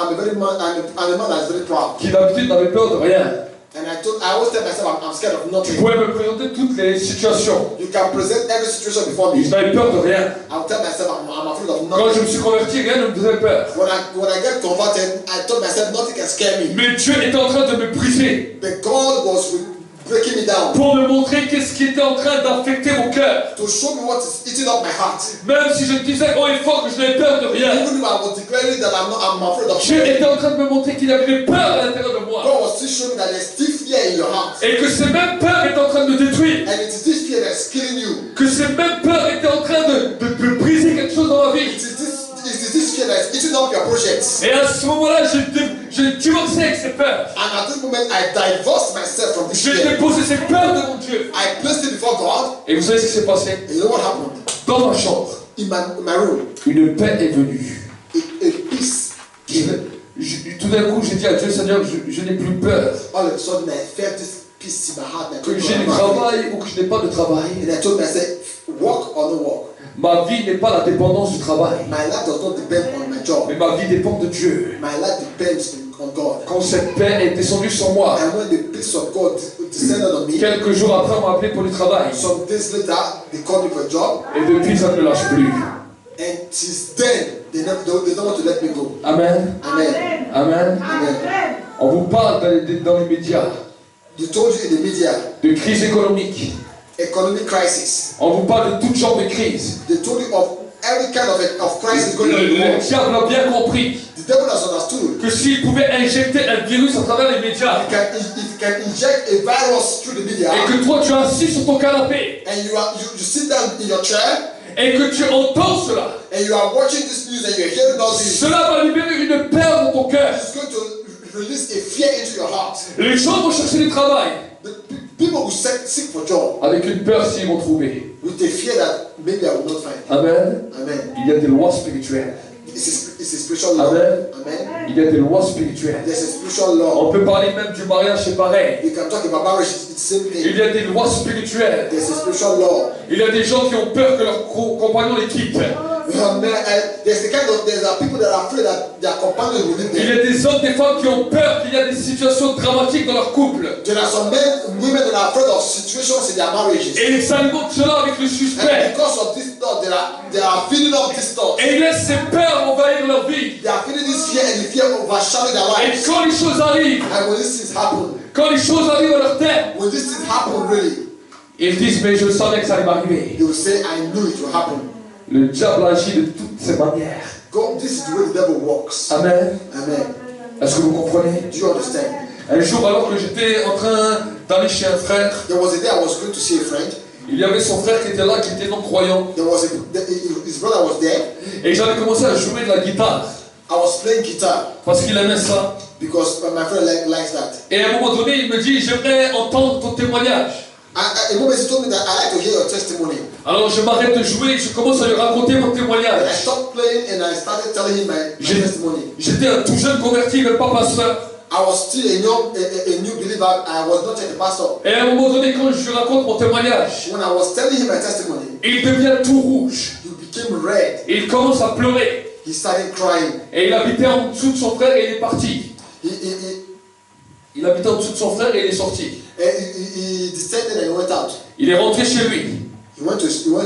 a man that's very proud. qui d'habitude n'avait peur de rien. And I always tell myself I'm scared of Tu nothing. pouvais me présenter toutes les situations. You can present every situation before Je me. n'avais peur de rien. I'll tell myself I'm afraid of Quand je nothing. me suis converti, rien ne me faisait peur. When I get converted, I told myself nothing can scare me. Mais Dieu était en train de me briser But God was breaking me down pour me montrer qu'est-ce qui était en train d'affecter mon cœur. to show me what is eating up my heart. Même si je disais haut et fort que je n'avais peur de rien, Even if I was declaring that I'm afraid of Dieu nothing, était en train de me montrer qu'il y avait des peurs à l'intérieur de moi. God was still showing me that there's still fear in your heart. Et que ces mêmes peurs étaient en train de me détruire. And it is this fear that's killing you. Que ces mêmes peurs étaient en train de briser quelque chose dans ma vie. It is this fear that's eating up your projects. Et à ce moment-là, j'ai divorcé avec ces peurs. And at this moment, I divorced myself from this J'ai fear. déposé ces peurs devant Dieu. I placed it before God. Et vous savez ce qui s'est passé? And you know what happened? Dans ma chambre, In my room, une paix est venue. a peace. Tout d'un coup, j'ai dit à Dieu, Seigneur, je n'ai plus peur. All of a sudden, I felt this peace in my heart. And I Que told j'ai du God, travail ou que je n'ai pas de travail. and I told myself, work or no work. Ma vie n'est pas la dépendance du travail. My life does not depend on my job. Mais ma vie dépend de Dieu. My life depends on God. Quand cette paix est descendue sur moi, And when the peace of God descended on me, quelques jours après, on m'a appelé pour du travail. some days later, they called me for a job. Et depuis, ça ne me lâche plus. And since then, they don't want to let me go. Amen. Amen. Amen. Amen. On vous parle dans les médias They told you in the media, de crise économique. economic crisis. On vous parle de toutes sortes de crises. They told you of every kind of crisis going on in the Le world. diable a bien compris The devil has understood. que s'il pouvait injecter un virus à travers les médias If you can inject a virus through the media, et que toi tu es assis sur ton canapé and you sit down in your chair, et que tu entends cela, and you are watching this news and you're hearing all this, cela va libérer une peur dans ton cœur. it's going to release a fear into your heart. Les gens vont chercher du travail The people who seek for job avec une peur s'ils vont trouver. with a fear that maybe I will not find. Amen. Amen. Il y a des lois spirituelles. It's a spiritual law. Amen. Amen. Il y a des lois spirituelles. There's a spiritual law. On peut parler même du mariage, c'est pareil. You can talk about marriage, it's the same Il thing. y a des lois spirituelles. There's a spiritual law. Il y a des gens qui ont peur que leurs compagnons les quittent. There's people that are afraid that their companions will leave Il y them. a des hommes, des femmes qui ont peur qu'il y a des situations dramatiques dans leur couple. There are some men, women that are afraid of situations in their marriages. Et ils alimentent cela avec le And suspect. because of this thought, they are feeding up this thought. Et ils laissent ces peurs envahir leur vie. They are feeding this fear and the fear overshadow their Et lives. quand les choses arrivent, And when these things happen, quand les choses arrivent à leur tête, when these things happen really, ils disent, mais je savais que ça allait m'arriver. they will say, I knew it will happen. Le diable agit de toutes ces manières. God, this is the way the devil works. Amen. Amen. Est-ce que vous comprenez? Do you understand? Un jour, alors que j'étais en train d'aller chez un frère, There was a day I was going to see a friend. il y avait son frère qui était là, qui était non-croyant. His brother was there. Et j'avais commencé à jouer de la guitare. I was playing guitar Parce qu'il aimait ça. because my friend likes that. Et à un moment donné, il me dit, j'aimerais entendre ton témoignage. A moment he told me that I like to hear your testimony. Alors je m'arrête de jouer et je commence à lui raconter mon And I témoignage. stopped playing and I started telling him my testimony. J'étais un tout jeune converti, même pas pasteur. I was still a new believer. I was not yet a pastor. Et à un moment donné, quand je lui raconte mon témoignage, When I was telling him my testimony, il devient tout rouge. he became red. Et il commence à pleurer. He started crying. Et il habitait en dessous de son frère et il est parti. He Il habitait en dessous de son frère et il est sorti. descended and he went out. Il est rentré chez lui. He went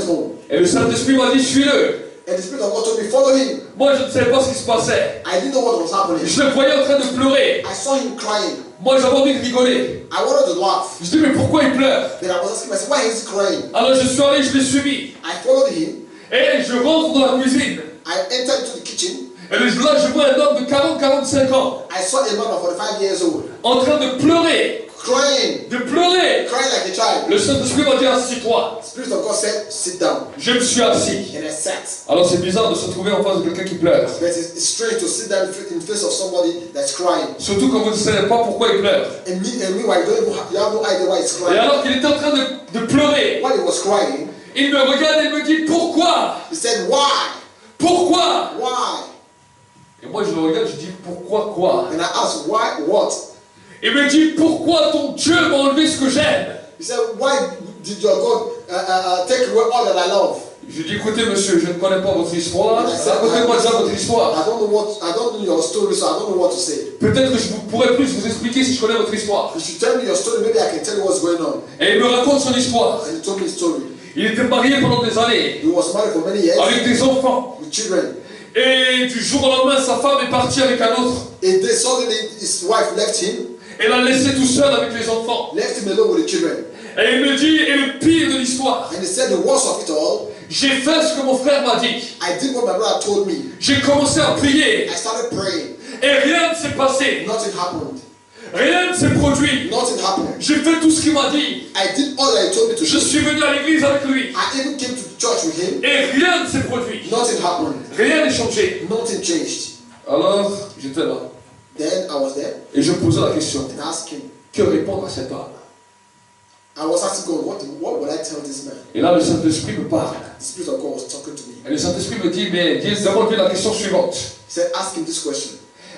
home. Et le Saint-Esprit m'a dit, suis-le. And the Spirit of God told me, follow him. Moi, je ne savais pas ce qui se passait. I didn't know what was happening. Je le voyais en train de pleurer. I saw him crying. Moi, j'avais envie de rigoler. I wanted to laugh. Je dis, mais pourquoi il pleure? Then I was asking myself, why is he crying? Alors je suis allé, je l'ai suivi. I followed him. Et je rentre dans la cuisine. I entered into the kitchen. Et là, je vois un homme de 40-45 ans I saw a man of 45 years old en train de pleurer. crying, De pleurer. crying like a child. Le Saint-Esprit m'a dit, assis-toi. The Spirit of God said, sit down. Je me suis assis. And I sat. Alors c'est bizarre de se trouver en face de quelqu'un qui pleure. But it's strange to sit down in the face of somebody that's crying. Surtout quand vous ne savez pas pourquoi il pleure. And meanwhile, you have no idea why he's Et crying. alors qu'il était en train de pleurer, While he was was crying, il me regarde et il me dit pourquoi? he said, why? Pourquoi? Why? Et moi je le regarde, je dis pourquoi quoi? And I asked, why, what? Il me dit pourquoi ton Dieu m'a enlevé ce que j'aime? He said, why did your God take away all that I love? Je dis écoutez monsieur, je ne connais pas votre histoire. Racontez-moi déjà votre histoire. I don't know your story, so I don't know what to say. Peut-être que je pourrais plus vous expliquer si je connais votre histoire. If you tell me your story, maybe I can tell you what's going on. Et il me raconte son histoire. And he told me his story. Il était marié pendant des années, He was married for many years avec des enfants. with children. Et du jour au lendemain, sa femme est partie avec un autre. And then suddenly his wife left him, Elle l'a laissé tout seul avec les enfants. left him alone with the children. Et il me dit, et le pire de l'histoire, And he said the worst of it all, j'ai fait ce que mon frère m'a dit. I did what my brother told me. J'ai commencé à prier. I started praying. Et rien ne s'est passé. Nothing happened. Rien ne s'est produit. Nothing happened. J'ai fait tout ce qu'il m'a dit. I did all that he told me to Je do. suis venu à l'église avec lui. I even came to church with him. Et rien ne s'est produit. Nothing happened. Rien n'est changé. Nothing changed. Alors, j'étais là. Then I was there Et je posais la question. and asked him. Que répondre à cet homme? I was asking God, what would I tell this man? Et là, le Saint-Esprit me parle. The Spirit of God was talking to me. Et le Saint-Esprit me dit, mais demande-lui la question suivante. He said, ask him this question.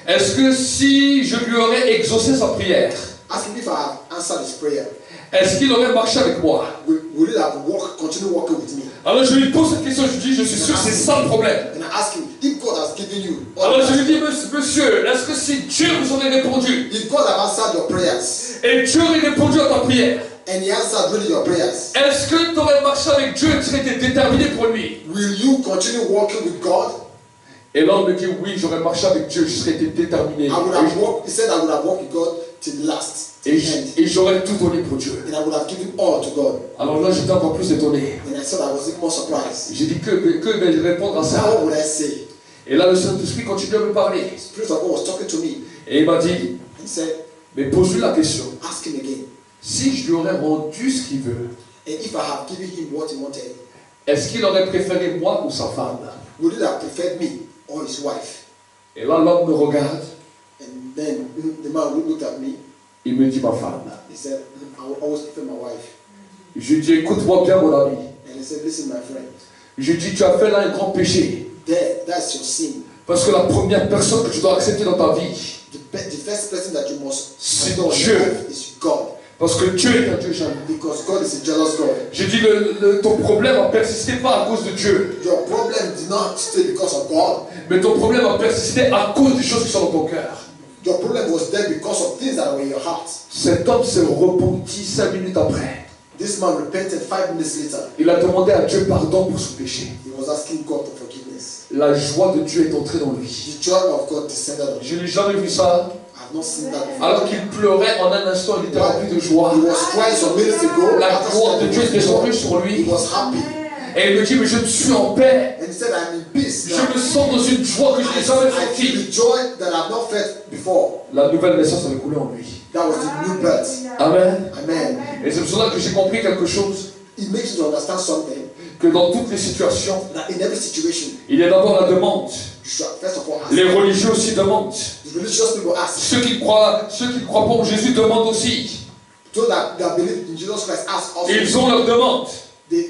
Est-ce que si je lui aurais exaucé sa prière, Ask him if I have answered his prayer. est-ce qu'il aurait marché avec moi? Will he have continue working with me? Alors je lui pose cette question, je dis, je suis sûr que c'est ça le problème. And I ask him, if God has given you all Alors je that, lui dis, monsieur, est-ce que si Dieu vous aurait répondu, if God have answered your prayers, et Dieu aurait répondu à ta prière, and he answered really your prayers, est-ce que tu aurais marché avec Dieu et tu serais déterminé pour lui? will you continue working with God? Et là on me dit, oui, j'aurais marché avec Dieu, je serais déterminé. I would have walked, he said I would have walked with God till last, till the end. Et j'aurais tout donné pour Dieu. And I would have given all to God. Alors là j'étais encore plus étonné. And I said I was even more surprised. J'ai dit, que vais-je répondre à Now ça? what would I say? Et là le Saint-Esprit continue à me parler. The Spirit of God was talking to me. Et il m'a dit, He said, mais pose-lui la question. ask him again. Si je lui aurais rendu ce qu'il veut, And if I have given him what he wanted, est-ce qu'il aurait préféré moi ou sa femme? would he have preferred me or his wife? Et là l'homme me regarde, And then the man looked at me. il me dit ma femme. He said, I will always prefer my wife. Je lui dis, écoute-moi bien mon ami. And he said, listen, my friend, Je lui dis, tu as fait là un grand péché. that's your sin. Parce que la première personne que tu dois accepter dans ta vie, The first person that you must c'est adore in Dieu. your life is God. Parce que Dieu est un Dieu jaloux. Because God is a jealous God. J'ai dit, ton problème a persisté pas à cause de Dieu, Your problem did not stay because of God. mais ton problème a persisté à cause des choses qui sont dans ton cœur. Your problem was there because of things that were in your heart. Cet homme s'est repenti 5 minutes après. This man repented 5 minutes later. Il a demandé à Dieu pardon pour son péché. He was asking God for forgiveness. La joie de Dieu est entrée dans lui. The joy of God descended on him. Je n'ai jamais vu ça. I've not seen that before. Alors qu'il pleurait en un instant, il était rempli de joie. He was crying some minutes ago. La After gloire de Dieu est descendue he sur lui. was happy. Et il me dit, mais je suis en paix. And he said, I'm in peace now. Je me sens dans une joie que je n'ai jamais I feel sentie. the joy that I've not felt before. La nouvelle naissance avait coulé en lui. That was the new birth. Amen. Amen. Et c'est pour cela que j'ai compris quelque chose. It makes you to understand something. Que dans toutes les situations, That in every situation, il y a d'abord la demande. you should first of all ask. Les religieux aussi demandent. The religious people ask. Ceux qui ne croient pas en Jésus demandent aussi. Those that believe in Jesus Christ ask also. Ils ont leur demande. They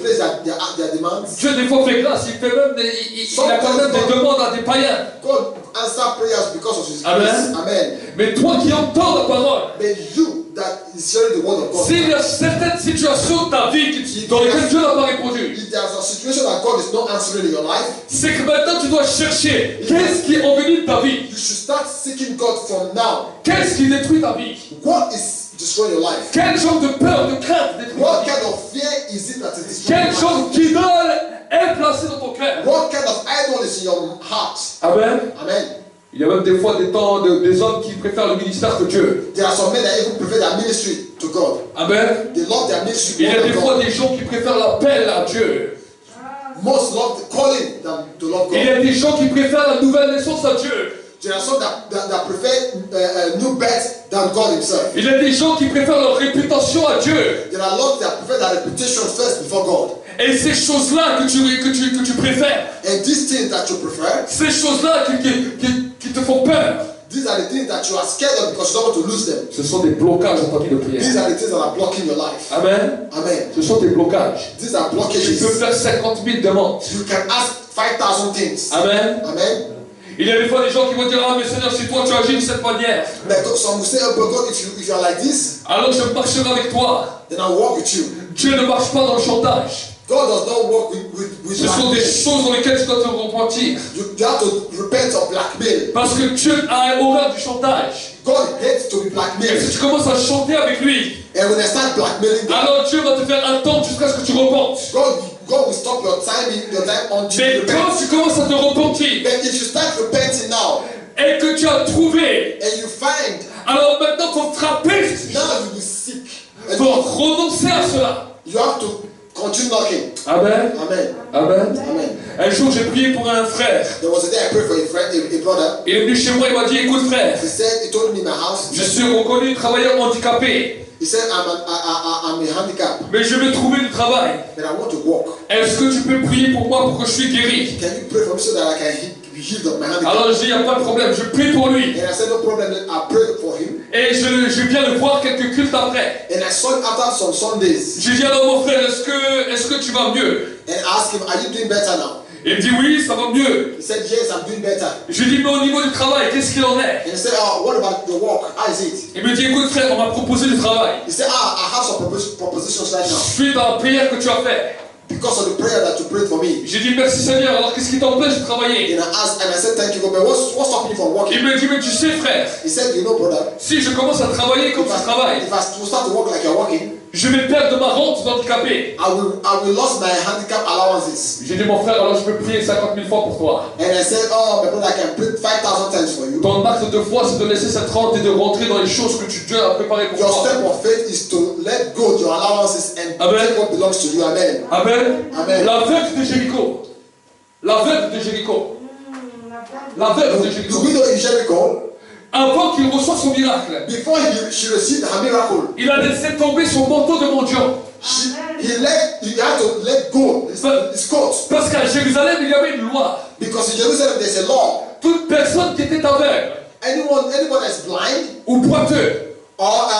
place their demands. Dieu des fois fait grâce, il fait même il accorde des demandes à des païens. God answer prayers because of His Amen. grace. Amen. Mais toi qui entends la parole, But you that is hearing the word of God. s'il y a certaines situations de ta vie dans lesquelles Dieu n'a pas répondu, If there's a situation that God is not answering in your life, c'est que maintenant tu dois chercher qu'est-ce qui est envenu de ta vie, you should start seeking God from now. qu'est-ce qui détruit ta vie, What is destroying your life? quel genre de peur, de crainte détruit ta What vie, kind of fear is it that is destroying quel your genre life? d'idole est placé dans ton cœur. What kind of idol is in your heart? Amen. Amen. Il y a même des fois des hommes qui préfèrent le ministère que Dieu. There are some men that even prefer their ministry to God. Amen. They love their ministry Il y a more des than fois God. des gens qui préfèrent l'appel à Dieu. Most love the calling than to love Il y God. a des gens qui préfèrent la nouvelle naissance à Dieu. There are some that prefer new birth than God Himself. Il y a des gens qui préfèrent leur réputation à Dieu. There are lots that prefer their reputation first before God. Et ces choses-là que tu préfères, And these things that you prefer, ces choses-là qui te font peur, These are the things that you are scared of because you don't want to lose them. Ce sont des blocages en ta vie de prière. These are the things that are blocking your life. Amen. Amen. Ce sont des blocages. These are Tu blockages. peux faire 50 000 demandes. You can ask 5,000 things. Amen. Amen. Il y a des fois des gens qui vont dire, ah mais Seigneur, si toi tu agis de cette manière, But some will say, oh, but God, if you are like this, alors je marcherai avec toi. then I'll walk with you. Dieu ne marche pas dans le chantage. God does not work with Ce sont des blackmail. choses dans lesquelles tu dois te repentir. You have to repent of blackmail. Parce que Dieu a horreur du chantage. God hates to be Et blackmailed. si tu commences à chanter avec lui, And when I start blackmailing God, alors Dieu va te faire attendre jusqu'à ce que tu repentes. God will stop your time until Mais you quand repent. tu commences à te repentir But if you start repenting now et que tu as trouvé, and you find alors maintenant il faut frapper. now you will seek Il and faut renoncer à cela. you have to continue knocking. Amen. Amen. Amen. Amen. Un jour j'ai prié pour un frère. There was a day I prayed for a friend, a brother. Il est venu chez moi, il m'a dit, écoute frère, He told me in my house. je suis reconnu travailleur handicapé, He said, I'm a handicap, mais je vais trouver du travail. but I want to walk. Est-ce que tu peux prier pour moi pour que je sois guéri? Can you pray for me so that I can be healed of my handicap? Alors je dis, il n'y a pas de problème, je prie pour lui. And I said, no problem. I prayed for him. Et je viens le voir quelques cultes après. And I saw him after some Sundays. Je dis, alors mon frère, est-ce que tu vas mieux? And I asked him, are you doing better now? Il me dit, oui, ça va mieux. He said, yes, I'm doing better. Je lui dis, mais au niveau du travail, qu'est-ce qu'il en est? And he said, oh, what about the work? How is it? Il me dit, écoute frère, on m'a proposé du travail. He said, I have some propositions right Je now suis dans la prière que tu as faite. because of the prayer that you prayed for me. J'ai dit, merci Seigneur, alors qu'est-ce qui t'empêche de travailler? And I said, thank you, God, but what's stopping you from working? Il me dit, mais tu sais frère, He said, you know, brother, si je commence à travailler comme je travaille, if I start to work like you're working, je vais perdre ma rente d'handicapé. I will lose my handicap allowances. J'ai dit, mon frère, alors je peux prier 50 000 fois pour toi. And I said, oh, my brother, I can pray 5,000 times for you. Ton acte de foi, c'est de laisser cette rente et de rentrer dans les choses que Dieu a préparées pour Your toi. step of faith is to let go of your allowances and Amen. take what belongs to you. Amen. Amen. Amen. La veuve de Jéricho. La veuve de Jéricho. La veuve de The Jéricho. widow in Jericho, Avant qu'il reçoive son miracle, before she received her miracle, il a laissé tomber son manteau de mendiant. he had to let go his coat. Parce qu'à Jérusalem, il y avait une loi. Because in Jerusalem there's a law. Toute personne qui était aveugle, Anyone that's blind ou boiteux, or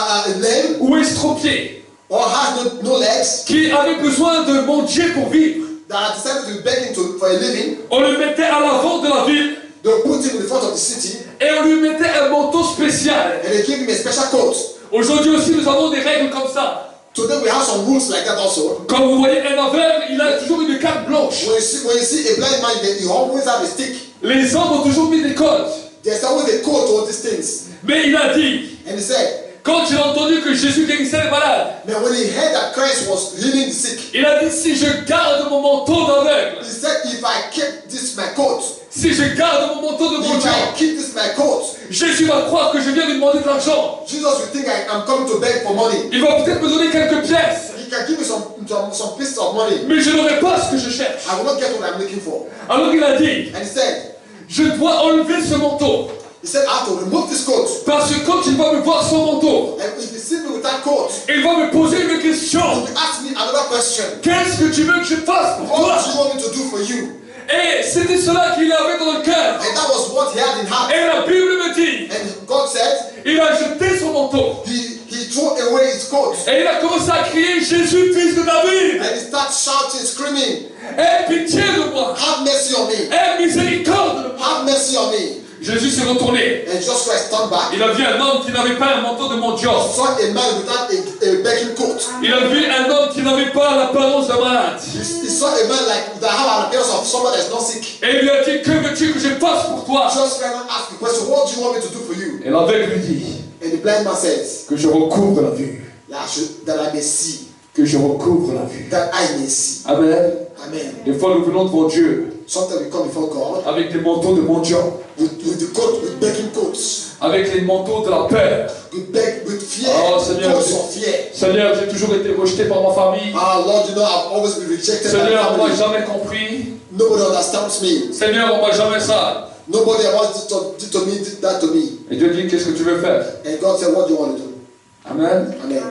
lame ou estropié, or has no legs, qui avait besoin de mendier pour vivre, that are decided to be begging for a living, on le mettait à l'avant de la ville they'll put him in the front of the city et on lui mettait un manteau spécial. and they give him a special coat. Aujourd'hui aussi, nous avons des règles comme ça. Today we have some rules like that also. Quand vous voyez un aveugle, il a toujours une carte blanche. When you see a blind man, you always have a stick. Les hommes ont toujours mis des codes. There's always a code to all these things. Mais il a dit, And he said, quand il a entendu que Jésus guérissait les malades, man, when he heard that Christ was healing the sick, il a dit, si je garde mon manteau d'aveugle, he said, if I keep this my coat, si je garde mon manteau de if mendiant, I keep this my coat, Jésus va croire que je viens lui demander de l'argent. Jesus will think I'm coming to beg for money. Il va peut-être me donner quelques pièces, He can give me some pieces of money. mais je n'aurai pas ce que je cherche. I will not get what I'm looking for. Alors il a dit, And he said, je dois enlever ce manteau. I have to remove this coat. Parce que quand il va me voir sans manteau, And if you see me with that coat, il va me poser une question. he will ask me another question. Qu'est-ce que tu veux que je fasse pour toi? What do you want me to do for you? Et c'était cela qu'il avait dans le cœur. And that was what he had in heart. Et la Bible me dit, And God said, il a jeté son manteau. he threw away his coat. Et il a commencé à crier, Jésus, fils de David, And he started shouting, screaming, aie pitié de moi. have mercy on me. Aie miséricorde de moi. Have mercy on me. Jésus s'est retourné. And Jesus Christ turned back. Il a vu un homme qui n'avait pas un manteau de mendiant. Saw a man without a begging coat. Il a vu un homme qui n'avait pas l'apparence d'un malade. He saw a man that had an appearance of someone that's not sick. Et il lui a dit, que veux-tu que je fasse pour toi? Jesus Christ asked the question, what do you want me to do for you? Et l'aveugle lui dit, And the blind man says, que je recouvre la vue. that I may see. Que je recouvre la vue. That I may see. Amen. Amen. Des fois, nous venons devant Dieu Sometimes we come before God avec des manteaux de mendiants, with the coat, with begging coats, avec les manteaux de la peur. with fear, Oh, Seigneur, coats of fear. Seigneur, j'ai toujours été rejeté par ma famille. Ah, Lord, you know I've always been rejected by Seigneur, on my m'a family. jamais compris. Nobody understands me. Seigneur, on m'a jamais ça. Nobody ever did that to me. Et Dieu dit, qu'est-ce que tu veux faire? And God said, what do you want to do? Amen. Amen.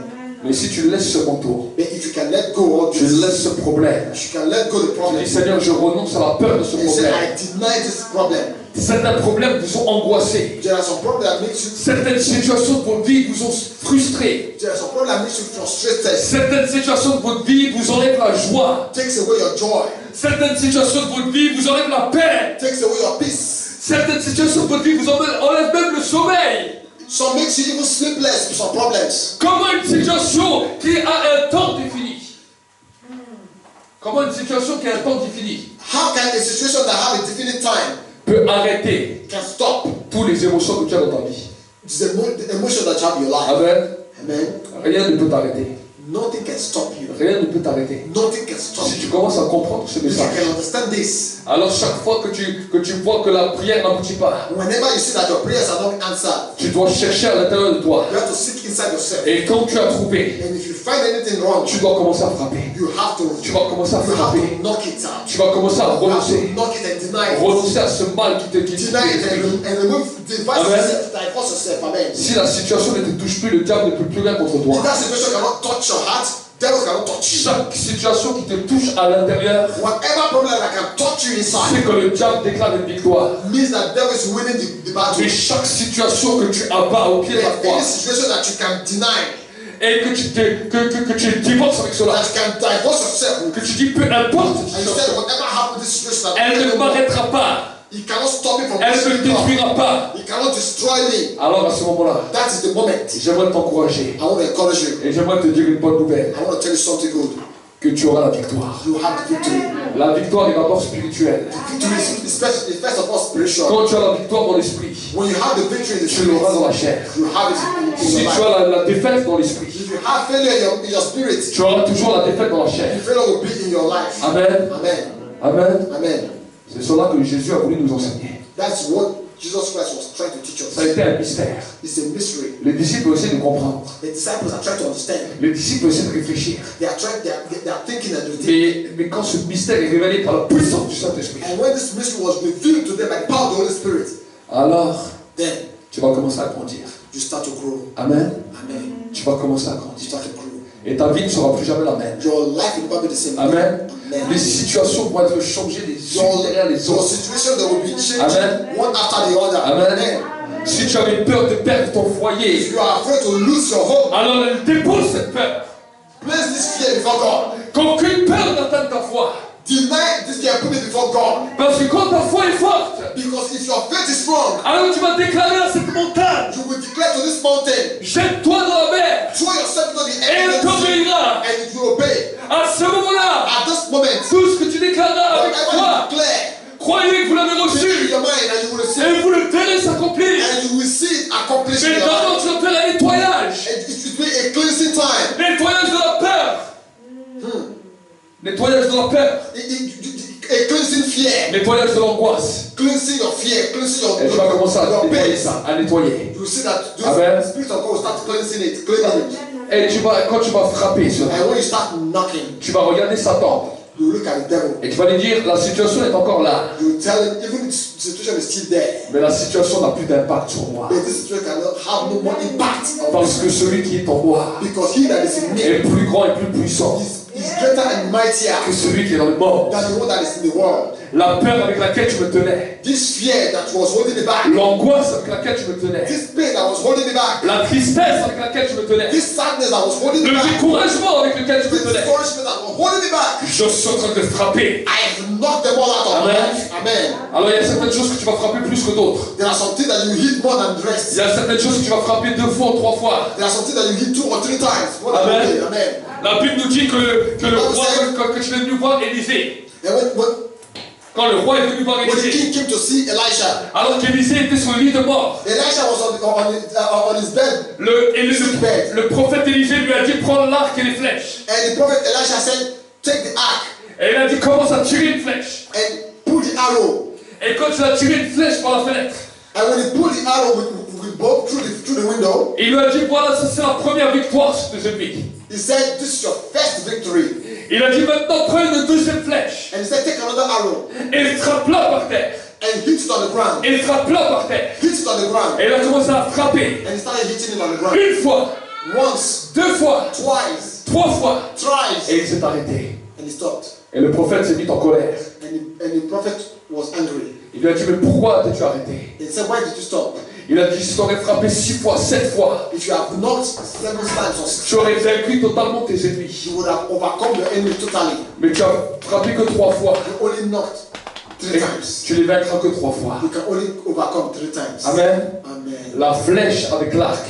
Mais si tu laisses ce manteau, But if you can let go of tu this, laisses ce problème. you can let go of the Tu problem. dis, Seigneur, je renonce à la peur de ce And say, problème. I deny this problem. Certains problèmes vous ont angoissé. There are some problems that makes you. Certaines situations de votre vie vous ont frustré. There are some problems that makes you frustrated. Certaines situations de votre vie vous enlèvent la joie. Takes away your joy. Certaines situations de votre vie vous enlèvent la paix. Takes away your peace. Certaines situations de votre vie vous enlèvent même le sommeil. Some makes you even sleepless. Some problems. Comment une situation qui a un temps défini? Comment une situation qui a un temps défini How can a situation that have a definite time peut arrêter can stop toutes les émotions que tu as dans ta vie? the emotion that you have in your life? Amen. Amen. Rien ne peut t'arrêter. Nothing can stop you. Rien ne peut t'arrêter. Nothing can stop Si tu you. commences à comprendre ce If you message, can understand this, alors chaque fois que tu vois que la prière n'aboutit pas, whenever you see that your prayers are not answered, tu dois chercher à l'intérieur de toi. you have to seek inside yourself. Et quand tu as trouvé, And if you find anything wrong, tu dois commencer à frapper. you have to frapper. knock it out. Tu vas commencer à You have renoncer. to knock it and deny it. Renoncer à ce mal qui te Deny it and remove, divorce Amen. yourself, divorce yourself. Amen. Si la situation ne te touche plus, le diable ne peut plus rien contre toi. If that situation cannot touch your heart, devil cannot touch you. Chaque situation qui te touche à l'intérieur, Whatever problem that can touch you c'est inside que le diable déclare une victoire. means that devil is winning the battle. Et chaque situation que tu abats au pied de la croix Any situation that you can deny, et que tu divorces avec cela, that you can divorce yourself, que tu dis peu importe, and you say whatever happened to this situation, elle ne m'arrêtera pas, he cannot stop me from elle ne me destroying me. détruira pas. He cannot destroy me. Alors à ce moment-là, That is the moment. j'aimerais t'encourager I want to encourage you. et j'aimerais te dire une bonne nouvelle, I want to tell you something good. que tu auras la victoire. You have the victory. La victoire est d'abord spirituelle. Victory is first of all spiritual. Quand tu as la victoire dans l'esprit, When you have the victory in the tu l'auras dans la spirit, chair. you have it in Si your tu life. as la défaite dans l'esprit, If you have failure in your spirit, tu auras toujours la défaite dans la chair. failure will be in your life. Amen. Amen. Amen. Amen. C'est cela que Jésus a voulu nous enseigner. That's what Jesus Christ was trying to teach Ça a us. été un mystère. It's a mystery. Les disciples essaient de comprendre. The disciples are trying to understand. Les disciples essaient de réfléchir. They are thinking and they think. Mais quand ce mystère est révélé par la puissance du Saint-Esprit, And when this mystery was revealed to them by the power of the Holy Spirit, alors then tu vas commencer à grandir. you start to grow. Amen. Amen. Tu vas commencer à You grandir. start to grow. Et ta vie ne sera plus jamais la même. Your life will never be the same. Amen. Amen. Les situations vont être changées les unes derrière les Your autres. situation that will be changed Amen. one after the other. Amen. Si tu avais peur de perdre ton foyer, If you are afraid to lose your home, alors dépose cette peur. place this fear before God. Qu'aucune peur n'atteinte ta foi. Deny this fear and put it before God. Parce que quand ta foi est forte, Because if your faith is strong, alors tu vas déclarer à cette montagne, you will declare to this mountain, jette-toi dans la mer, throw yourself into the et elle air t'obéira. and it will obey. À ce moment-là, At this moment, tout ce que tu déclareras avec whatever foi, you declare, croyez que vous l'avez believe in reçu, your mind and you will receive et vous le verrez s'accomplir. and you will see it accomplished in Mais your d'abord, life. tu vas faire un nettoyage. And it will be a cleansing time. Nettoyage de la peur. Nettoyage de la peur. A cleansing fear. Nettoyage de l'angoisse. Cleansing your fear. Cleansing your, Et tu vas commencer à your nettoyer pain. ça, à nettoyer. You will see that Amen. the Spirit of God will start cleansing it, cleaning it. Et quand tu vas frapper sur And when you start knocking, tu vas regarder Satan. you look at the devil. Et tu vas lui dire, la situation est encore là. You tell him, even the situation is still there. Mais la situation n'a plus d'impact sur moi. But this situation cannot have no more impact on Parce que celui qui est en moi because he that is in me est plus grand et plus puissant is greater and mightier que celui qui est dans le monde. than the one that is in the world. La peur avec laquelle tu me tenais, This fear that was holding me back, l'angoisse avec laquelle tu me tenais, this pain that was holding me back, la tristesse avec laquelle tu me tenais, this sadness that was holding me le back, découragement avec lequel tu me this tenais, discouragement that was holding me back, je suis en train de frapper. I have knocked them all out of my Amen. life. Amen. Alors il y a certaines choses que tu vas frapper plus que d'autres. There are some things that you hit more than the Il rest. y a certaines choses que tu vas frapper 2 fois ou 3 fois. There are some things that you hit 2 or 3 times. More than Amen. one. Amen. La Bible nous dit que le roi, que tu es venu voir Élisée, And quand le roi est venu voir when the Élisée, king came to see Elisha, alors qu'Élisée était sur le lit de mort, Elisha was on his bed, le prophète Élisée lui a dit prends l'arc et les flèches. and the prophet Elisha said, take the ark Et il a dit commence à tirer une flèche. and pull the arrow. Et quand il a tiré une flèche par la fenêtre, And when he pulled the arrow with both through the window, il lui a dit voilà, ça c'est la première victoire sur tes ennemis. he said, this is your first victory. Il a dit maintenant prends une deuxième flèche. And he said, take another arrow Et il frappe-la par terre. and hit it on the ground. Et il frappe-la par terre. Hit it on the ground. Et il a commencé à frapper. And he started hitting it on the ground. Une fois, Once, 2 fois, twice, 3 fois. thrice. Et il s'est arrêté. And he stopped. Et le prophète s'est mis en colère. And And the prophet was angry. Il lui a dit, mais pourquoi t'es-tu arrêté? He said, why did you stop? Il a dit, je t'aurais frappé 6 fois, 7 fois. If you have knocked 7 times or 6 J'aurais vaincu totalement tes ennemis. you would have overcome the enemy totally. Mais tu as frappé que 3 fois. You only knocked 3 Et times. tu les vaincras que 3 fois. You can only overcome 3 times. Amen. Amen. La flèche avec l'arc,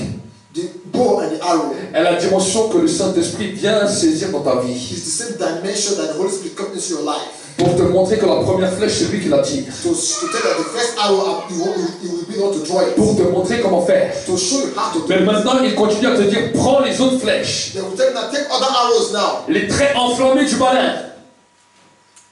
The bow and the arrow elle a la dimension que le Saint-Esprit vient saisir dans ta vie. is the same dimension that the Holy Spirit comes into your life. Pour te montrer que la première flèche, c'est lui qui la tire. To tell that the first arrow, you will be able to draw it. Pour te montrer comment faire. To show you how to do Mais it. maintenant, il continue à te dire, prends les autres flèches. They will tell you now, take other arrows now. Les traits enflammés du malin.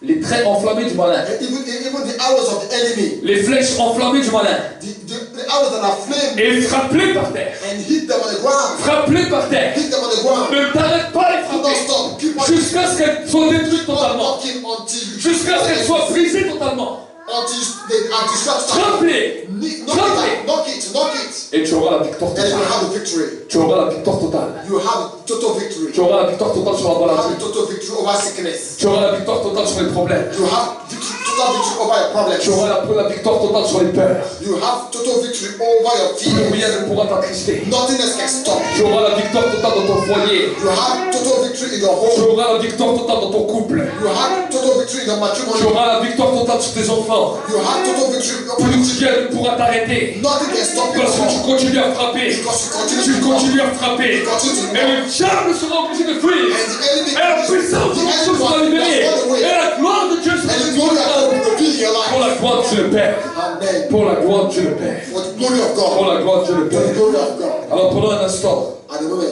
Les traits enflammés du malin. And even the arrows of the enemy. Les flèches enflammées du malin. The arrows that are flamed Et frappe-les par terre. and hit them on the ground. Frappe-les par terre. Hit them on the ground. Ne t'arrête pas à les Do not frapper. stop. Keep on Jusqu'à ce qu'elles soient détruites totalement. knocking until you Jusqu'à ce qu'elles soient brisées totalement. until they are destroyed. Frappe-les. Knock it. Et tu auras la victoire And you will totale. have the victory. Tu auras la victoire totale. You will have total victory. Tu auras la victoire totale sur la You will maladie. have total victory over sickness. Tu auras la victoire totale sur les problèmes. You will have total victory over your problems. Tu auras la victoire totale sur les peurs. You will have total victory over your Plus fears. rien ne pourra t'attrister. Nothing else can stop Tu you. auras la victoire totale dans ton foyer. You have total victory in your Tu home. auras la victoire totale dans ton couple. You have total victory in your Tu matrimony. auras la victoire totale sur tes enfants. You have total victory over your Plus rien ne pourra t'arrêter. Nothing can stop you. Parce que tu continues à frapper. Because you continue Tu to knock. continues à frapper. You continue to Et le diable sera obligé de fuir. And the enemy Et la puissance de Dieu sera libérée. Et la gloire de Dieu sera And the glory of God will be revealed in your Pour life. la gloire de Dieu le Père. Amen. Pour la gloire de Dieu le Père. For the glory of Pour God. la gloire de Dieu le For the Père. glory of God. Alors pendant un instant, At the moment,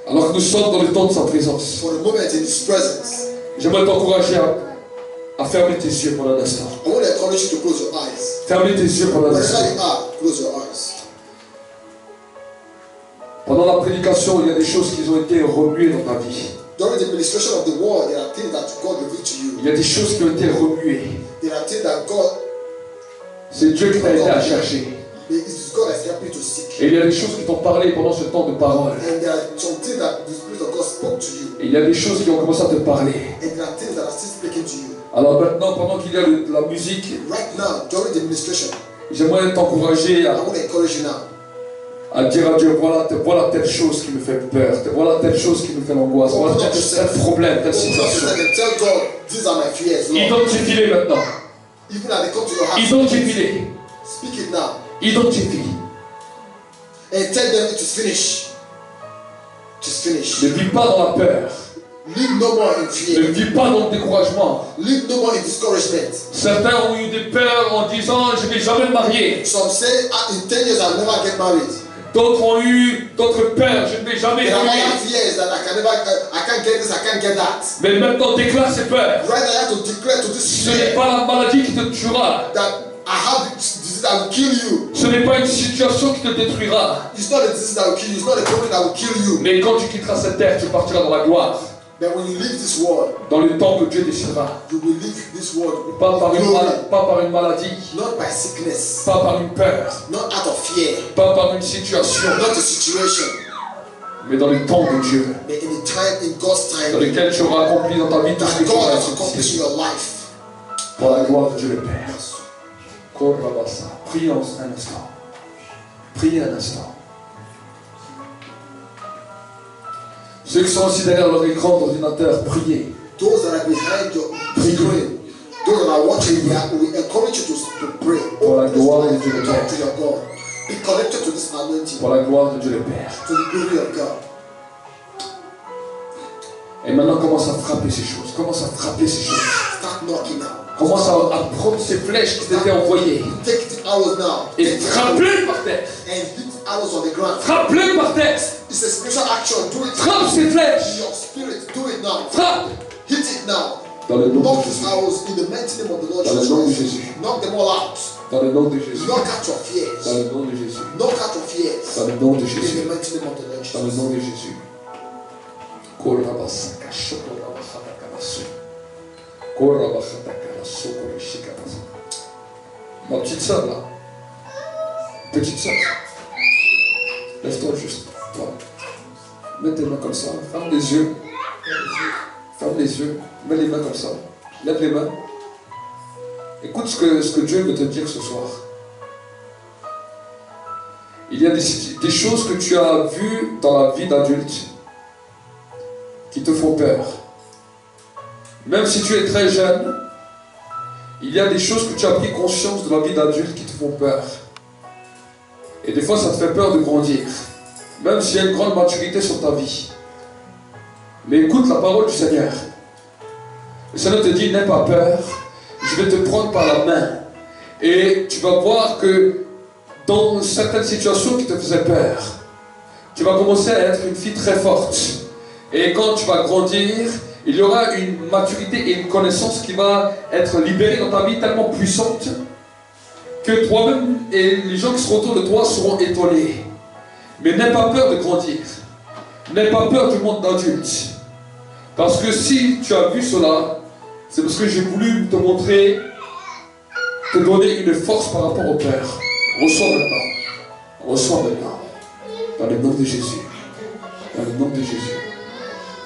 alors que nous sommes dans le temps de sa présence, for the moment in His presence, j'aimerais t'encourager à fermer tes yeux pendant un instant. I want to encourage you to close your eyes. Fermez tes yeux pendant un Wherever instant. you are, close your eyes. Pendant la prédication, il y a des choses qui ont été remuées dans ta vie. During the administration of the word, there are things that God revealed to you. Il y a des choses qui ont été remuées. There are things that God, C'est Dieu qui t'a aidé à chercher. it is God that's helped you to seek. Et il y a des choses qui t'ont parlé pendant ce temps de parole. And there are some things that the Spirit of God spoke to you. Et il y a des choses qui ont commencé à te parler. And there are things that are still speaking to you. Alors maintenant, pendant qu'il y a la musique, Right now, during the administration, j'aimerais t'encourager I want to encourage you now. à dire à Dieu, voilà telle chose qui me fait peur, voilà telle chose qui me fait l'angoisse, voilà tel problème, telle situation. I can tell God, these are my fears, Lord. Identifie-les maintenant. Even as they come to your heart, Identifie-les. speak it now. Identifie. And tell them it is finished. It is finished. Ne vis pas dans la peur. Live no more in Ne fear. vis pas dans le découragement. Live no more in discouragement. Certains ont eu des peurs en disant je ne vais jamais me marier. Some say, in 10 years I'll never get married. D'autres ont eu d'autres peurs, je ne vais jamais There are marier. other fears that I can't get this, I can't get that. Mais maintenant déclare ces peurs. Right now I have to declare to this Ce n'est fear pas la maladie qui te tuera. that I have this disease that will kill you. Ce n'est pas une situation qui te détruira. It's not a disease that will kill you. It's not a problem that will kill you. Mais quand tu quitteras cette terre, tu partiras dans la gloire. But when you leave this world, Dans le temps que Dieu décidera. you will leave this world Pas par glory, pas par une maladie. not by sickness, Pas par une peur. not out of fear, Pas par une situation. not a situation, Mais dans le temps de Dieu. but in the time, in God's Dans time, lequel tu auras accompli dans ta vie tout ce que that tu God auras has accomplished in accompli. your life. Pour la gloire de Dieu le Père. Korabasa. Prions un instant. Priez un instant. Ceux qui sont aussi derrière leur écran d'ordinateur, priez. Those that are behind your screen, those that are watching, we encourage you to pray. Pour la gloire de To Dieu le talk Père. to your God. Be connected to this anointing, Pour la gloire de Dieu le Père. to the glory of God. Et maintenant, commence à frapper ces choses. Commence à frapper ces choses. Start knocking now. Commence à prendre ces flèches qui t'étaient envoyées. Take the arrows now. Et Take the arrows frappe-les par terre. and hit arrows on the ground. Frappe-les par terre. It's a spiritual action. Do it Frappe ces in flèches. your spirit. Do it now. Frappe. Hit it now. Dans le nom Knock de these Jésus. arrows in the mighty name of the Lord Dans le nom de Jesus. Jésus. Knock them all out. Dans le nom de Jésus. Knock out your Dans fears. le nom de Jésus. Knock out your fears. Dans le nom de In Jésus. the mighty name of the Lord Dans le nom Jesus. de Jésus. Korabasaka, shokorabasakarasu. Korabasakarasu, korishikarasu. Ma petite sœur là. Petite sœur. Lève-toi juste. Toi. Mets tes mains comme ça. Ferme les yeux. Ferme les yeux. Mets les mains comme ça. Lève les mains. Écoute ce que Dieu veut te dire ce soir. Il y a des choses que tu as vues dans la vie d'adulte qui te font peur. Même si tu es très jeune, il y a des choses que tu as pris conscience de la vie d'adulte qui te font peur. Et des fois, ça te fait peur de grandir. Même s'il y a une grande maturité sur ta vie. Mais écoute la parole du Seigneur. Le Seigneur te dit, n'aie pas peur. Je vais te prendre par la main. Et tu vas voir que dans certaines situations qui te faisaient peur, tu vas commencer à être une fille très forte. Et quand tu vas grandir, il y aura une maturité et une connaissance qui va être libérée dans ta vie tellement puissante que toi-même et les gens qui seront autour de toi seront étonnés. Mais n'aie pas peur de grandir. N'aie pas peur du monde d'adulte. Parce que si tu as vu cela, c'est parce que j'ai voulu te montrer, te donner une force par rapport au Père. Reçois maintenant. Reçois maintenant. Dans le nom de Jésus. Dans le nom de Jésus.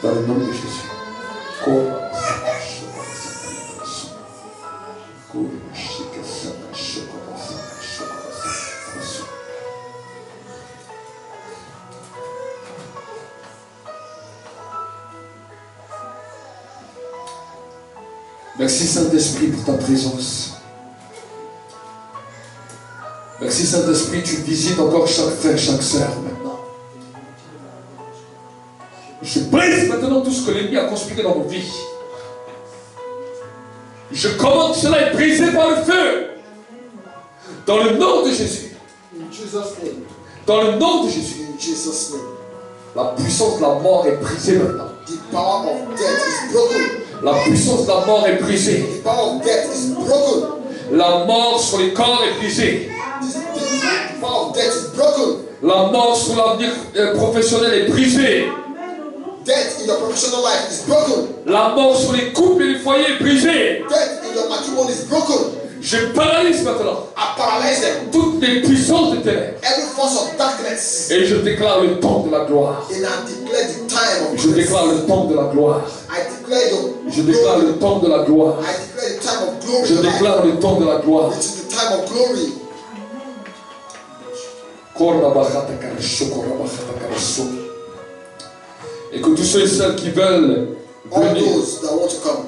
Dans le nom de Jésus. Merci Saint-Esprit pour ta présence. Merci Saint-Esprit, tu visites encore chaque frère, chaque sœur maintenant. Je brise maintenant tout ce que l'ennemi a conspiré dans nos vies. Je commande cela est brisé par le feu. Dans le nom de Jésus. Dans le nom de Jésus. La puissance de la mort est brisée maintenant. The power of death is broken. La puissance de la mort est brisée. The power of death is broken. La mort sur les corps est brisée. The power of death is broken. La mort sur l'avenir professionnel est brisée. Death in your professional life is broken. La mort sur les couples et les foyers est brisée. Death in your matrimony is broken. Je paralyse maintenant I paralyze them. toutes les puissances de ténèbres. Every force of darkness. Et je déclare le temps de la gloire. And I declare the time of Je grace. déclare le temps de la gloire. I declare your Je déclare le temps de la gloire. I declare the time of glory. Je déclare le temps de la gloire. It is the time of glory. Et que tous ceux et celles qui veulent All venir, those that want to come,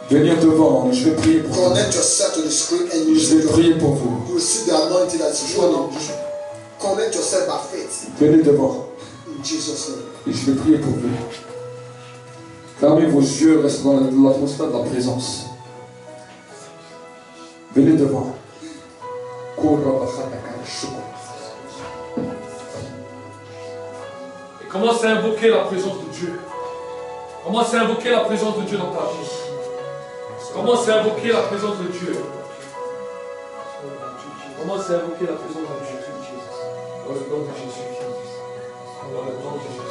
venir devant, je vais prier pour vous. connect yourself to the screen and you Je vais receive, prier pour vous. you receive the anointing that is flowing. Connect yourself by faith. Venez devant. In Jesus' name. Et je vais prier pour vous. Fermez vos yeux, restez dans l'atmosphère de la présence. Venez devant. Et commence à invoquer la présence de Dieu. Commence à invoquer la présence de Dieu dans ta vie. Commence à invoquer la présence de Dieu. Commence à invoquer la présence de Dieu. Dans le nom de Jésus. Dans le nom de Jésus.